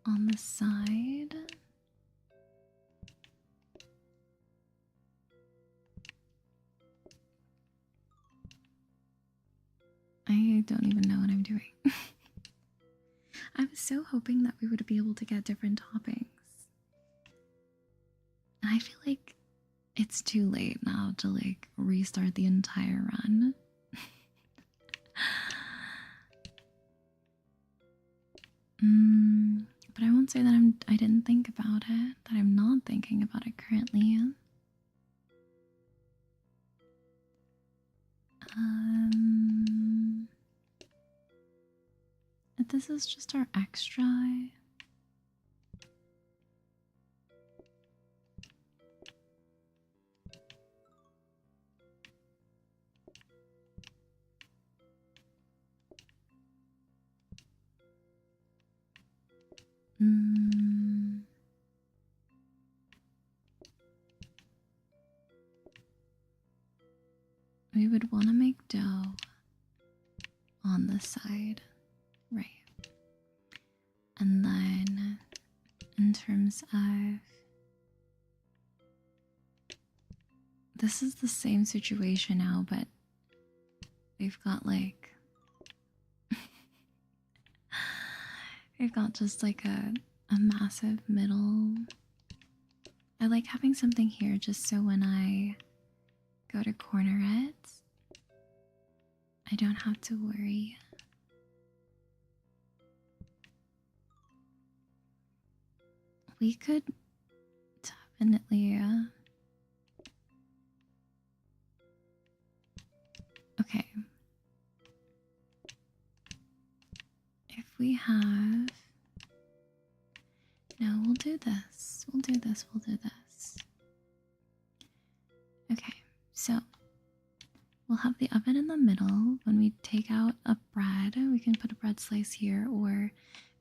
on the side. I don't even know what I'm doing. I was so hoping that we would be able to get different toppings. And I feel like it's too late now to like restart the entire run. But I won't say that I didn't think about it, that I'm not thinking about it currently. This is just our extra. We would want to make dough on the side, right? And then in terms of, this is the same situation now, but we've got like, we've got just like a massive middle. I like having something here just so when I go to corner it, I don't have to worry. We could definitely, okay. If we have, no, we'll do this. We'll do this. Okay, so we'll have the oven in the middle. When we take out a bread, we can put a bread slice here, or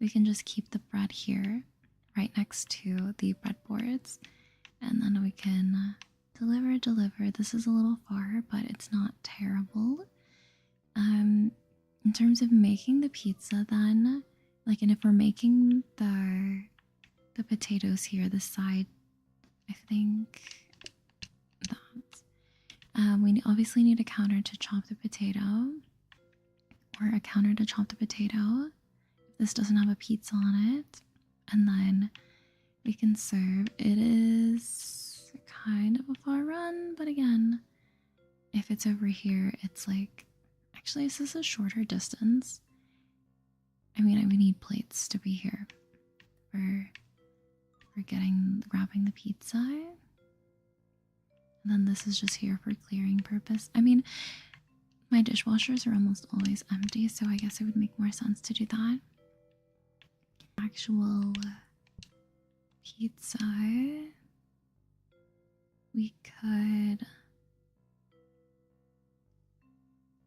we can just keep the bread here right next to the breadboards, and then we can deliver. This is a little far, but it's not terrible. In terms of making the pizza, then, like, and if we're making the potatoes here, the side, I think that, We obviously need a counter to chop the potato, or a counter to chop the potato. This doesn't have a pizza on it. And then we can serve. It is kind of a far run, but again, if it's over here, it's like, actually, is this a shorter distance? I mean, we need plates to be here for grabbing the pizza. And then this is just here for clearing purpose. I mean, my dishwashers are almost always empty, so I guess it would make more sense to do that. Actual pizza. We could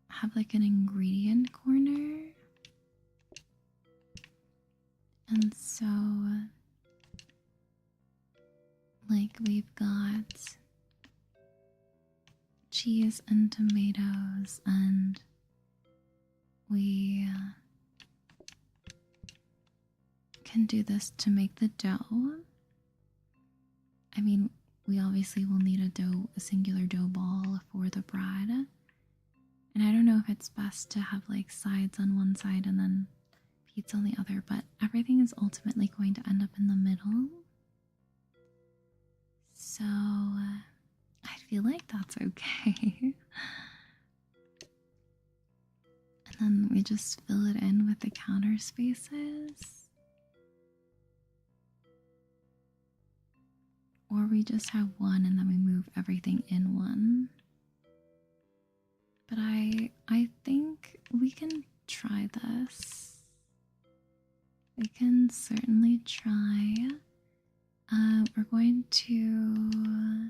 have like an ingredient corner. And so, like, we've got cheese and tomatoes, and we can do this to make the dough. I mean, we obviously will need a singular dough ball for the bread. And I don't know if it's best to have like sides on one side and then pizza on the other, but everything is ultimately going to end up in the middle. So I feel like that's okay. And then we just fill it in with the counter spaces. Or we just have one and then we move everything in one. But I think we can try this. We can certainly try. We're going to...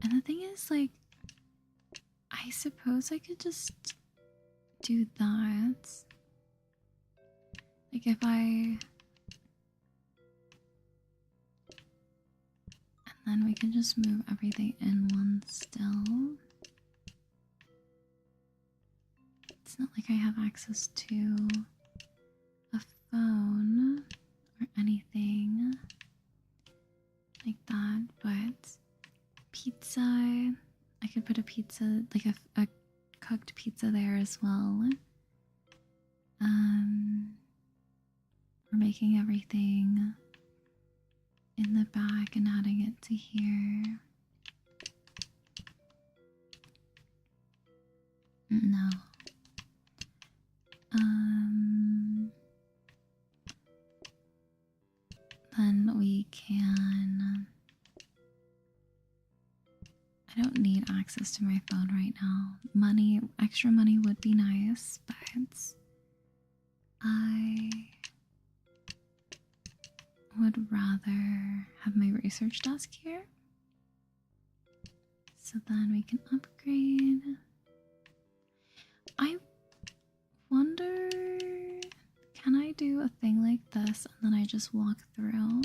And the thing is, like, I suppose I could just do that. Like if I... And then we can just move everything in one still. It's not like I have access to a phone or anything like that, but pizza, I could put a pizza, like a cooked pizza there as well. We're making everything in the back and adding it to here. No. Then we can... I don't need access to my phone right now. Extra money would be nice, but I would rather have my research desk here. So then we can upgrade. I wonder, can I do a thing like this and then I just walk through?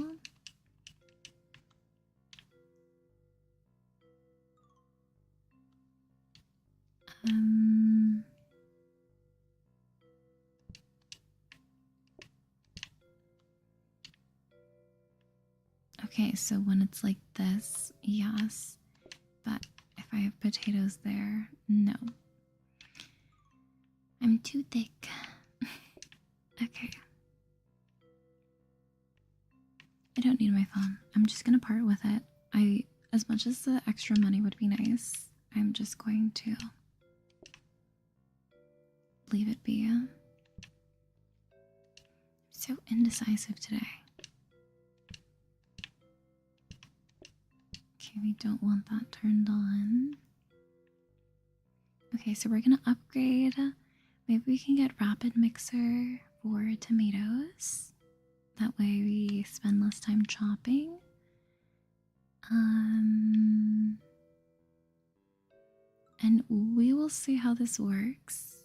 Okay, so when it's like this, yes, but if I have potatoes there, no. I'm too thick. Okay. I don't need my phone. I'm just gonna part with it. As much as the extra money would be nice, I'm just going to leave it be. I'm so indecisive today. Okay, we don't want that turned on. Okay, so we're gonna upgrade. Maybe we can get rapid mixer for tomatoes. That way we spend less time chopping. And we will see how this works.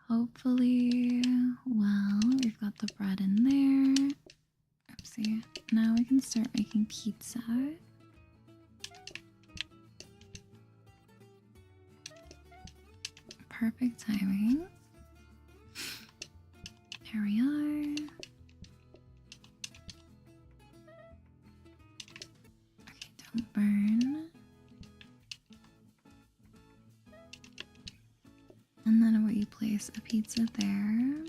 Hopefully, well, we've got the bread in there. Oopsie. Now we can start making pizza. Perfect timing. There we are. And then we place a pizza there.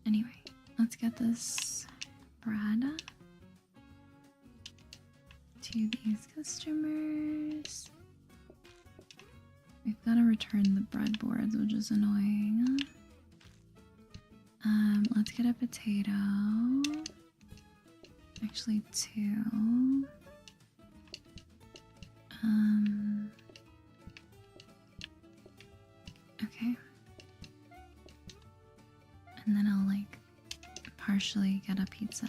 Anyway, let's get this bread to these customers. We've got to return the breadboards, which is annoying. Let's get a potato. Actually, 2. Okay. And then I'll like partially get a pizza.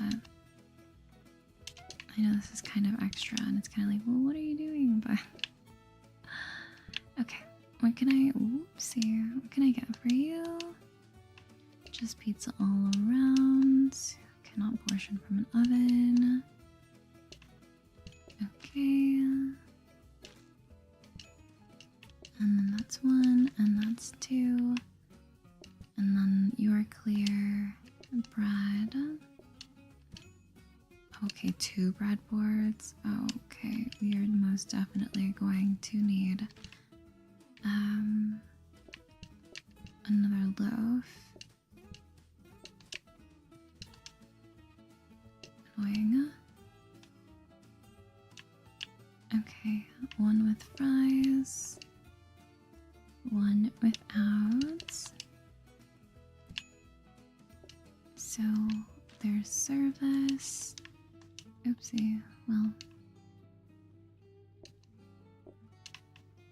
I know this is kind of extra and it's kind of like, well, what are you doing? But okay, what can I, oopsie, what can I get for you? Just pizza all around. Cannot portion from an oven. Okay. And then that's 1, and that's 2. And then your clear bread. Okay, 2 breadboards. Okay, we are most definitely going to need another loaf. Annoying. Okay, 1 with fries. 1 without. So there's service. Oopsie. Well,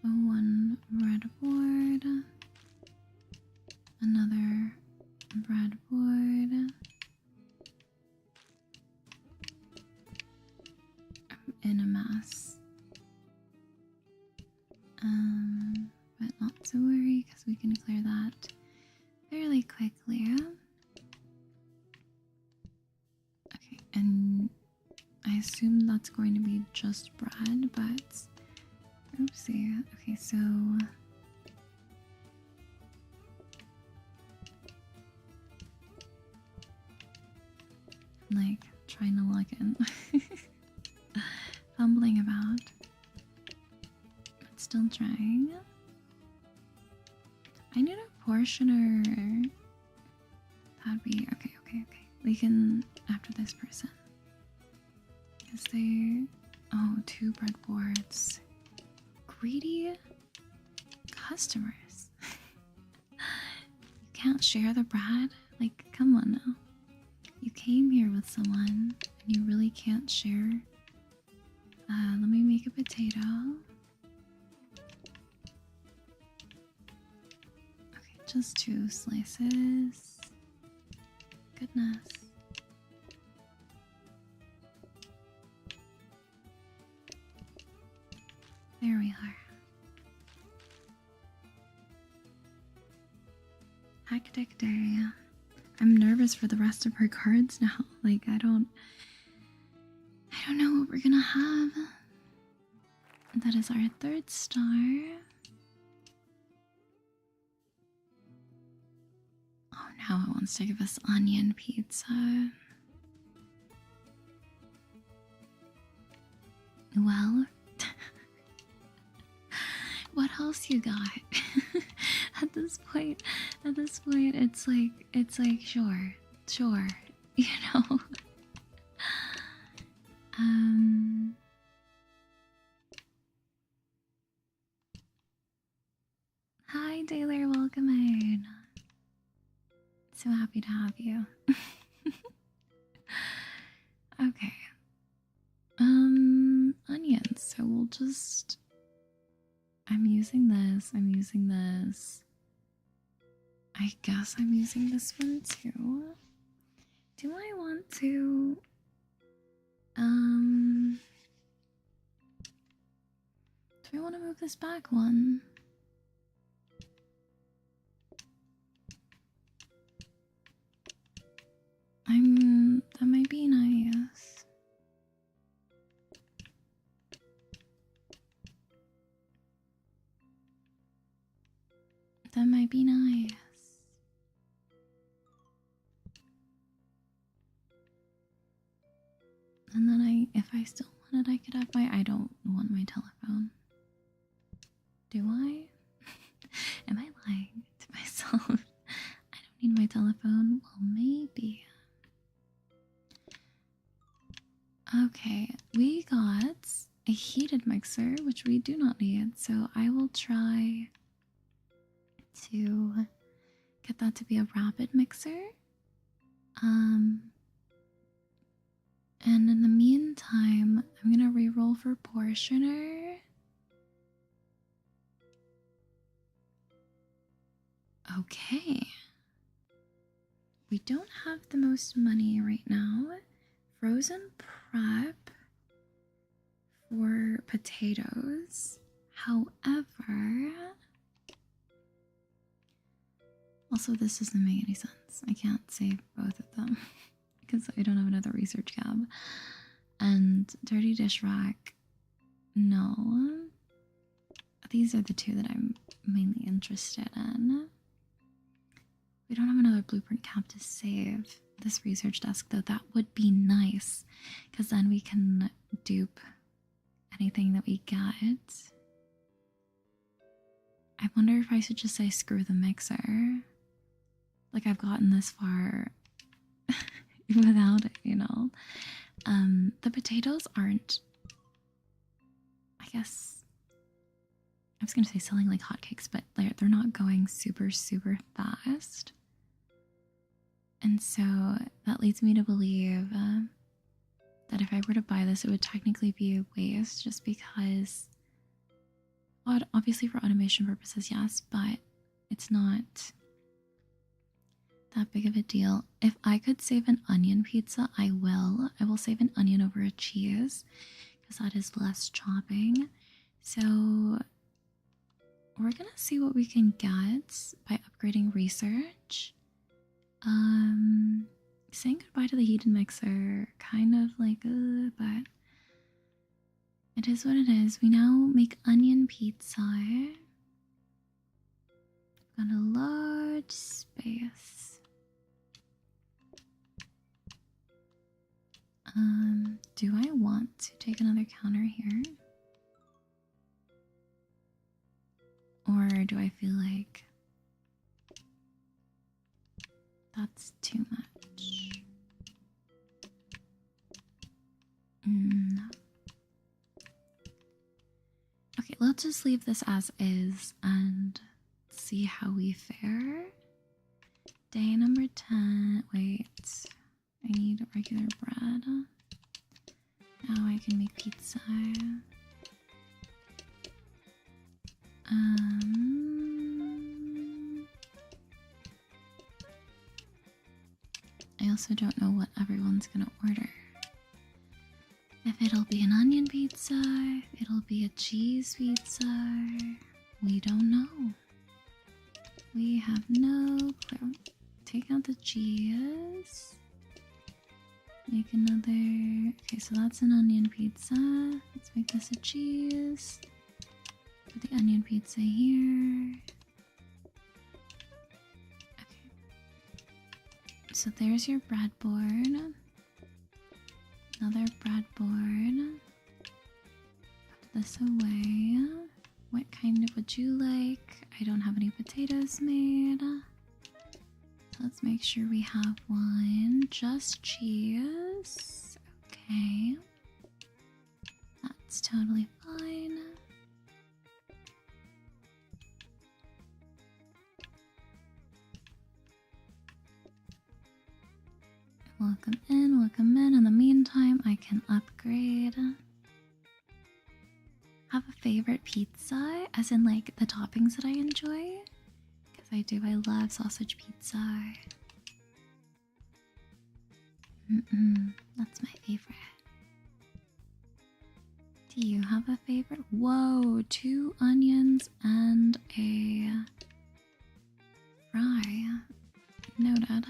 1 breadboard. Another breadboard. I'm in a mess. But not to worry because we can clear that fairly quickly. Okay, and I assume that's going to be just bread, but oopsie. Okay, so like trying to log in, fumbling about, but still trying. I need a portioner. That'd be okay. We can after this person. Is there 2 breadboards? Greedy customers. You can't share the bread? Like, come on now. You came here with someone and you really can't share. Let me make a potato. Okay, just 2 slices. Goodness. There we are. Hectic day. I'm nervous for the rest of her cards now. Like, I don't know what we're gonna have. That is our 3rd star. Oh, now it wants to give us onion pizza. Well, what else you got? At this point, it's like sure, you know. Hi, Taylor, welcome in. So happy to have you. Okay. Onions. So we'll just. I'm using this. I guess I'm using this one too. Do I want to do I want to move this back one? That might be nice. That might be nice. And then if I still want it, I could have I don't want my telephone. Do I? telephone? Well, maybe. Okay, we got a heated mixer, which we do not need, so I will try to get that to be a rapid mixer. And in the meantime, I'm gonna re-roll for portioner. Okay. We don't have the most money right now. Frozen prep for potatoes. However, also this doesn't make any sense. I can't save both of them because I don't have another research cab. And dirty dish rack, no. These are the two that I'm mainly interested in. We don't have another blueprint cab to save. This research desk, though, that would be nice because then we can dupe anything that we get. I wonder if I should just say screw the mixer. Like, I've gotten this far without it, you know. The potatoes aren't, I guess, I was gonna say selling like hotcakes, but they're not going super fast. And so that leads me to believe that if I were to buy this, it would technically be a waste just because, well, obviously for automation purposes, yes, but it's not that big of a deal. If I could save an onion pizza, I will. I will save an onion over a cheese because that is less chopping. So we're gonna see what we can get by upgrading research. Saying goodbye to the heated mixer, kind of like, but it is what it is. We now make onion pizza. Got a large space. Do I want to take another counter here? Or do I feel like that's too much? Okay, let's just leave this as is and see how we fare. Day number 10. Wait, I need regular bread. Now I can make pizza. I also don't know what everyone's gonna order. If it'll be an onion pizza, if it'll be a cheese pizza, we don't know. We have no clue. Take out the cheese. Make another. Okay, so that's an onion pizza. Let's make this a cheese. Put the onion pizza here. Okay. So there's your breadboard. Another breadboard. Put this away. What kind of would you like? I don't have any potatoes made. Let's make sure we have one. Just cheese. Okay. That's totally fine. Welcome in, welcome in. In the meantime, I can upgrade. Have a favorite pizza, as in like the toppings that I enjoy? Because I do, I love sausage pizza. That's my favorite. Do you have a favorite? Whoa, 2 onions and a fry. Noted.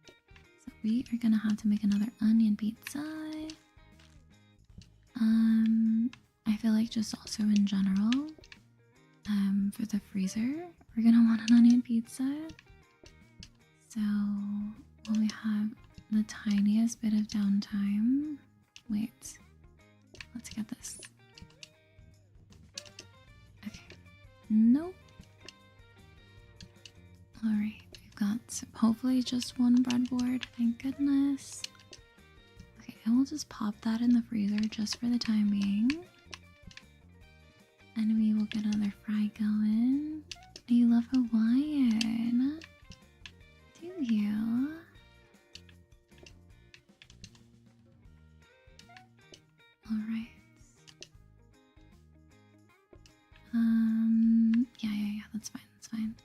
So we are gonna have to make another onion pizza. I feel like just also in general, for the freezer, we're gonna want an onion pizza. So when we have the tiniest bit of downtime, wait, let's get this. Okay, nope. Alright, we've got Alright, hopefully just one breadboard, thank goodness. Okay, and we'll just pop that in the freezer just for the time being. And we will get another fry going. You love Hawaiian, do you? Alright. Yeah, that's fine, that's fine.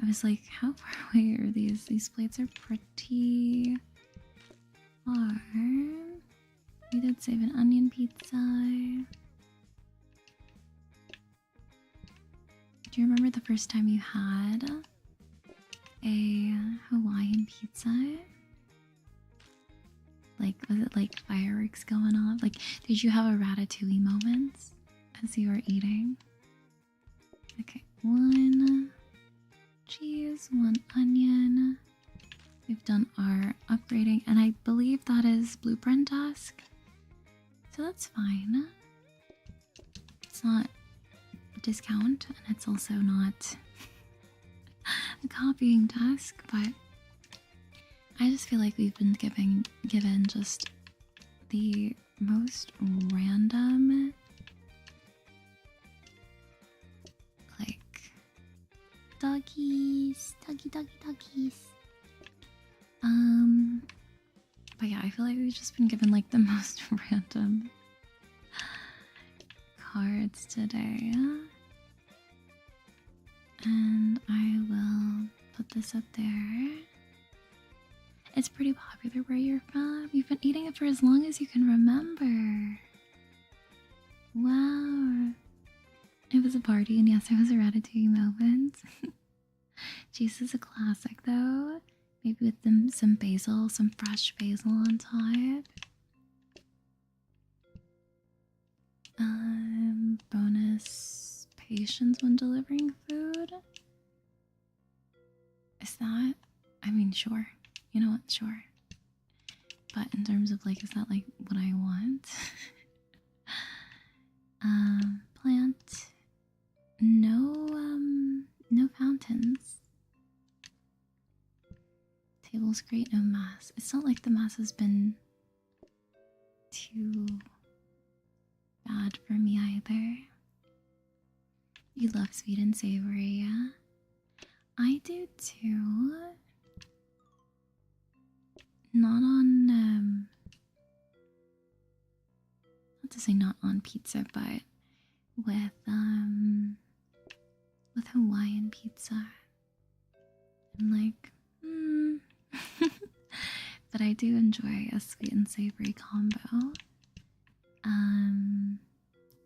I was like, how far away are these? These plates are pretty far. We did save an onion pizza. Do you remember the first time you had a Hawaiian pizza? Like, was it like fireworks going off? Like, did you have a ratatouille moment as you were eating? Okay, one cheese, one onion. We've done our upgrading, and I believe that is blueprint task. So that's fine. It's not a discount, and it's also not a copying task, but I just feel like we've been given just the most random, like, doggies. But yeah, I feel like we've just been given like the most random cards today. And I will put this up there. It's pretty popular where you're from. You've been eating it for as long as you can remember. Wow. It was a party, and yes, it was a ratatouille moment. Cheese is a classic though. Maybe with some basil, some fresh basil on top. Bonus patience when delivering food. Is that? I mean, sure. You know what? Sure. But in terms of like, is that like what I want? Plant. No fountains. Table's great, no mass. It's not like the mass has been too bad for me either. You love sweet and savory, yeah? I do too. Not on, not to say not on pizza, but with Hawaiian pizza. I'm like, but I do enjoy a sweet and savory combo.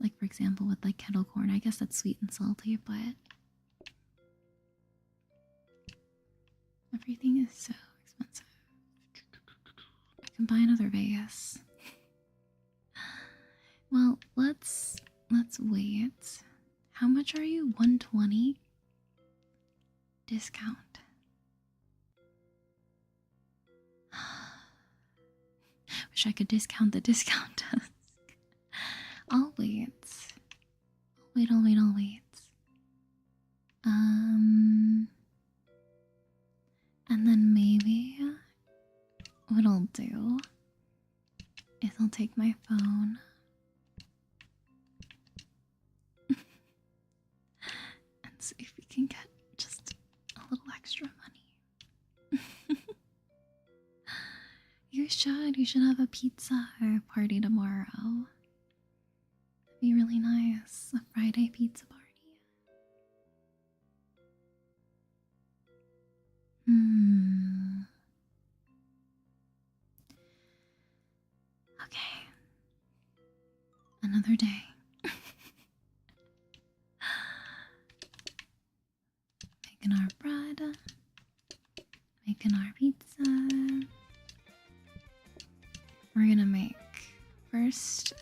Like for example with like kettle corn, I guess that's sweet and salty, but everything is so expensive. I can buy another Vegas. Well, let's wait. How much are you? 120 discount. Wish I could discount the discount task. I'll wait. I'll wait. And then maybe what I'll do is I'll take my phone and see if we can get just a little extra money. You should have a pizza party tomorrow. That'd be really nice. A Friday pizza party. Okay. Another day. Making our bread. Making our pizza. We're gonna make first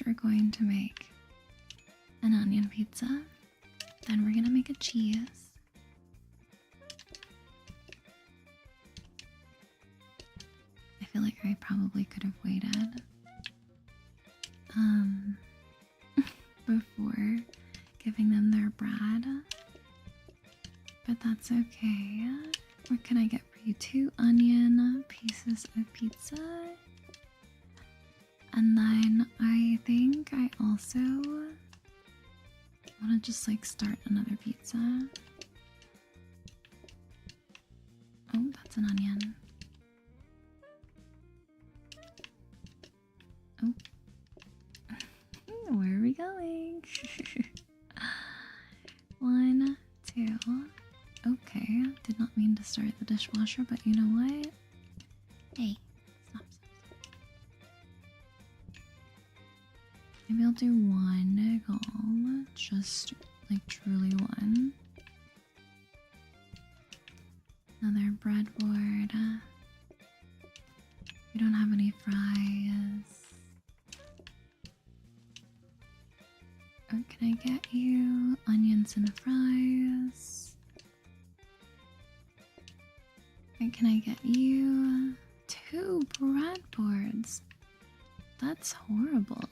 we're going to make an onion pizza. Then we're gonna make a cheese. I feel like I probably could have waited before That's okay. What can I get for you? 2 onion pieces of pizza. And then I think I also want to just like start another pizza. Oh, that's an onion. Oh. Where are we going? 1, 2. Okay, did not mean to start the dishwasher, but you know what? Hey, stop. Maybe I'll do 1 goal, just like truly 1. Another breadboard. We don't have any fries. Or can I get you onions and fries? And can I get you 2 breadboards? That's horrible.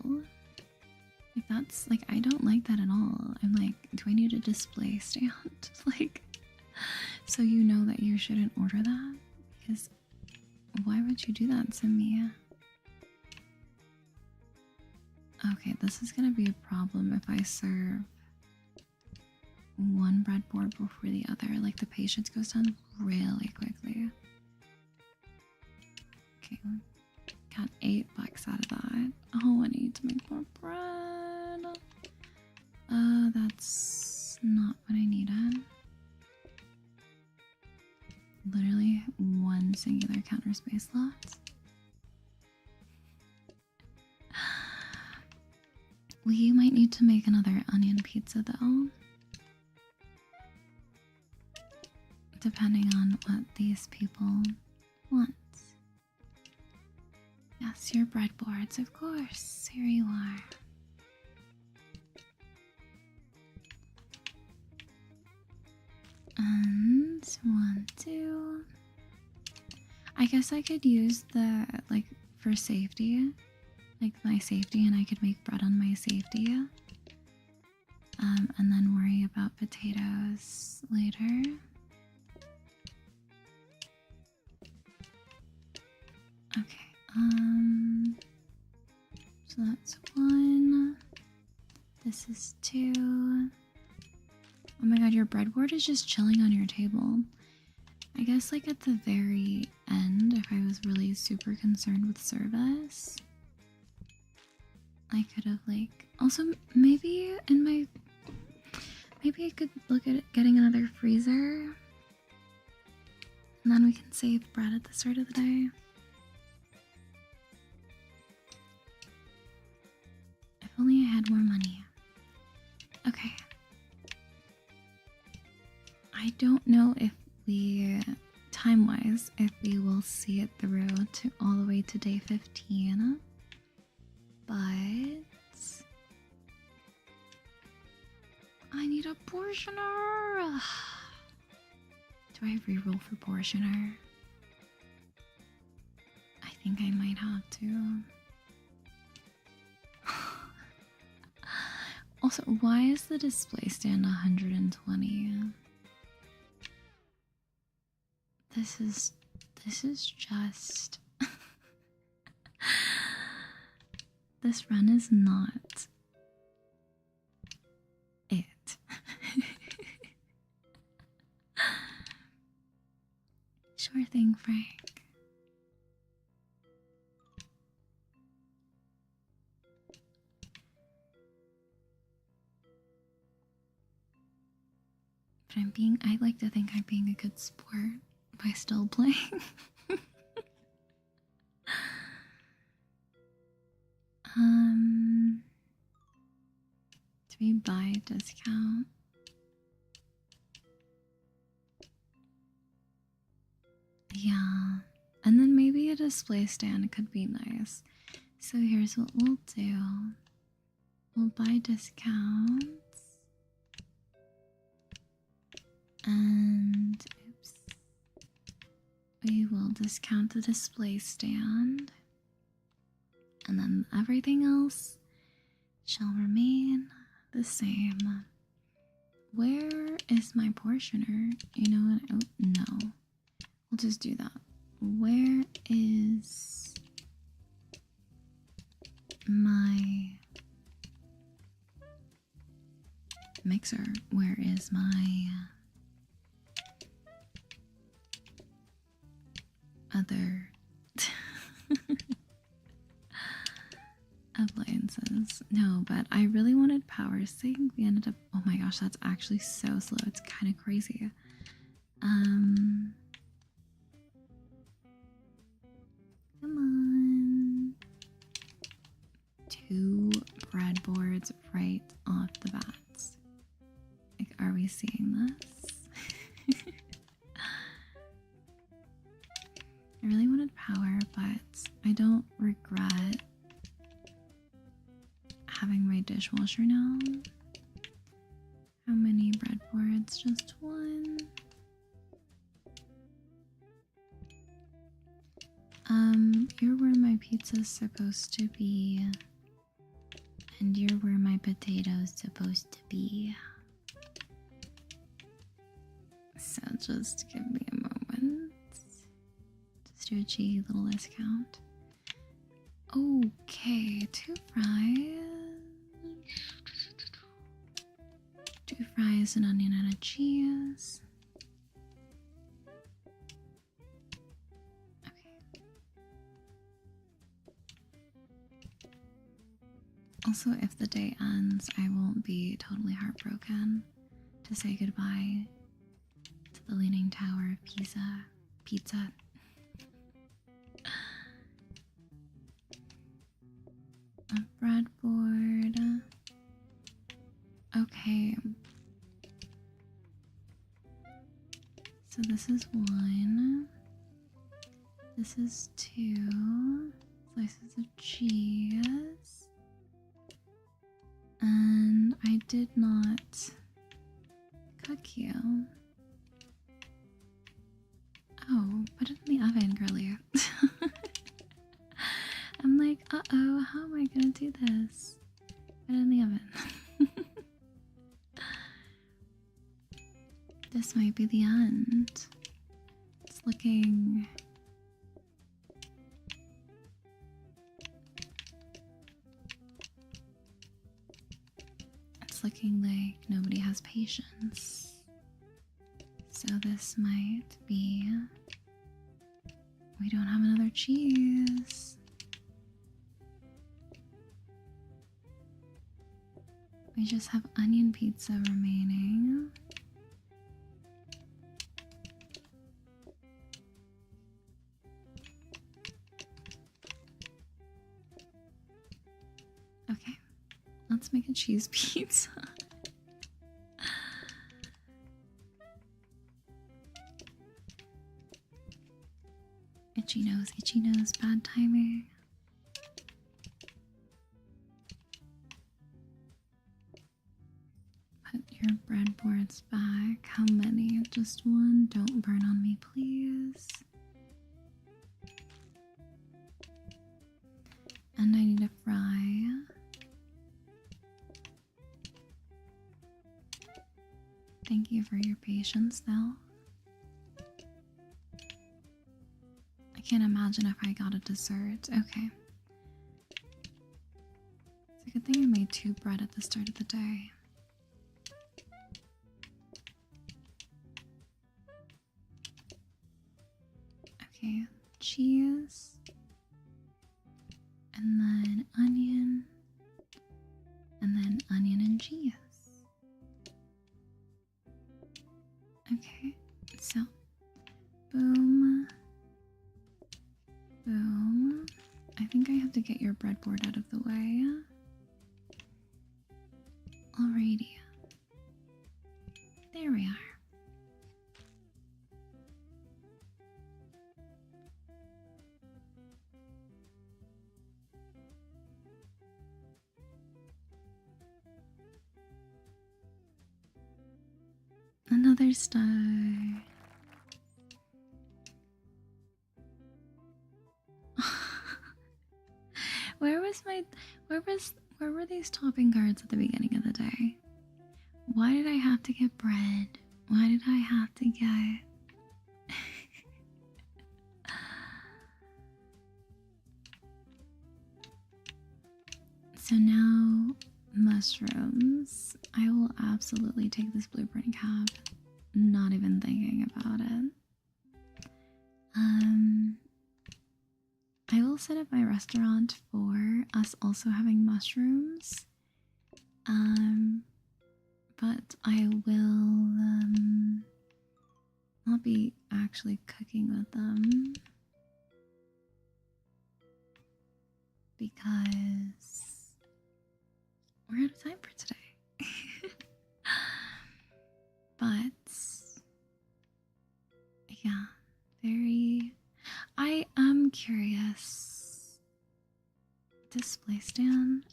Like that's like I don't like that at all. I'm like, do I need a display stand? Like, so you know that you shouldn't order that? Because why would you do that to me? Okay, this is gonna be a problem if I serve 1 breadboard before the other. Like the patience goes down really quickly. Okay, got $8 out of that. Oh, I need to make more bread. That's not what I needed. Literally 1 singular counter space left. We might need to make another onion pizza though. Depending on what these people want. Yes, your breadboards, of course. Here you are. And 1, 2. I guess I could use the, like, for safety. Like my safety, and I could make bread on my safety. And then worry about potatoes later. Okay, so that's 1. This is 2. Oh my god, your breadboard is just chilling on your table. I guess like at the very end, if I was really super concerned with service, I could have like, also maybe in my, maybe I could look at getting another freezer, and then we can save bread at the start of the day. If only I had more money. Okay. I don't know if we, time-wise, if we will see it through to all the way to day 15. But I need a portioner. Do I reroll for portioner? I think I might have to. Also, why is the display stand 120? This is just this run is not it. Sure thing, Frank. But I like to think I'm being a good sport by still playing. Do we buy a discount? Yeah, and then maybe a display stand could be nice. So here's what we'll do. We'll buy discounts. And oops. We will discount the display stand. And then everything else shall remain the same. Where is my portioner? You know what? Oh, no. We'll just do that. Where is my mixer? Where is my other appliances? No, but I really wanted power sync. We ended up, oh my gosh, that's actually so slow. It's kind of crazy. Come on. 2 breadboards right off the bat. Like, are we seeing this? I really wanted power, but I don't regret having my dishwasher now. How many breadboards? Just 1. You're where my pizza's supposed to be. And you're where my potato's supposed to be. So just give me a moment. Just do a cheeky little discount. Okay, 2 fries. 2 fries, an onion, and a cheese. Okay. Also, if the day ends, I won't be totally heartbroken to say goodbye to the Leaning Tower of Pizza. A breadboard. Okay. So this is 1. This is 2 slices of cheese. And I did not cook you. Oh, put it in the oven, girly. I'm like, uh-oh, how am I gonna do this? Put it in the oven. This might be the end. It's looking... It's looking like nobody has patience. So this might be... We don't have another cheese. We just have onion pizza remaining. Okay, let's make a cheese pizza. Itchy nose, bad timing. Put your breadboards back. How many? Just 1. Don't burn on me, please. And I need a fry. Thank you for your patience, though. I can't imagine if I got a dessert. Okay. It's a good thing I made 2 bread at the start of the day. Okay, cheese. And then onion. And then onion and cheese. Okay, so boom. Boom. I think I have to get your breadboard out of the way. Alrighty. There we are. Another star. Where were these topping cards at the beginning of the day? Why did I have to get bread? Why did I have to get... So now, mushrooms. I will absolutely take this blueprint cab. Not even thinking about it. I will set up my restaurant for us also having mushrooms. But I will not be actually cooking with them because we're out of time for today. But yeah, I am curious. Display stand.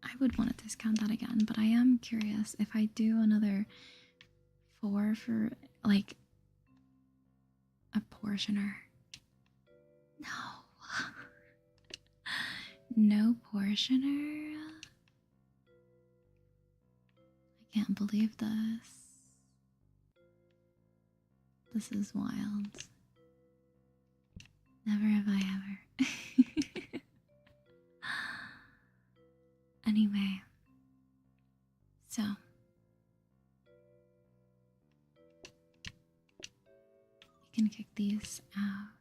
I would want to discount that again, but I am curious if I do another 4 for like a portioner. No. No portioner. I can't believe this. This is wild. Never have I ever. Anyway, so you can kick these out,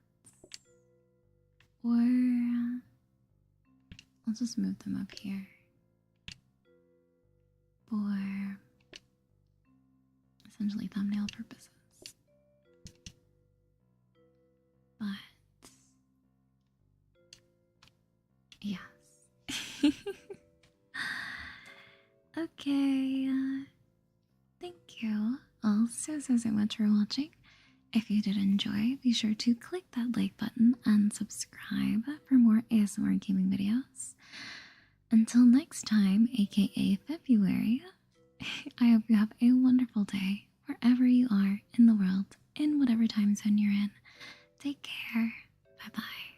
or I'll just move them up here for essentially thumbnail purposes. But yes. Okay, thank you all so much for watching. If you did enjoy, be sure to click that like button and subscribe for more ASMR gaming videos. Until next time, aka February, I hope you have a wonderful day wherever you are in the world, in whatever time zone you're in. Take care. Bye bye.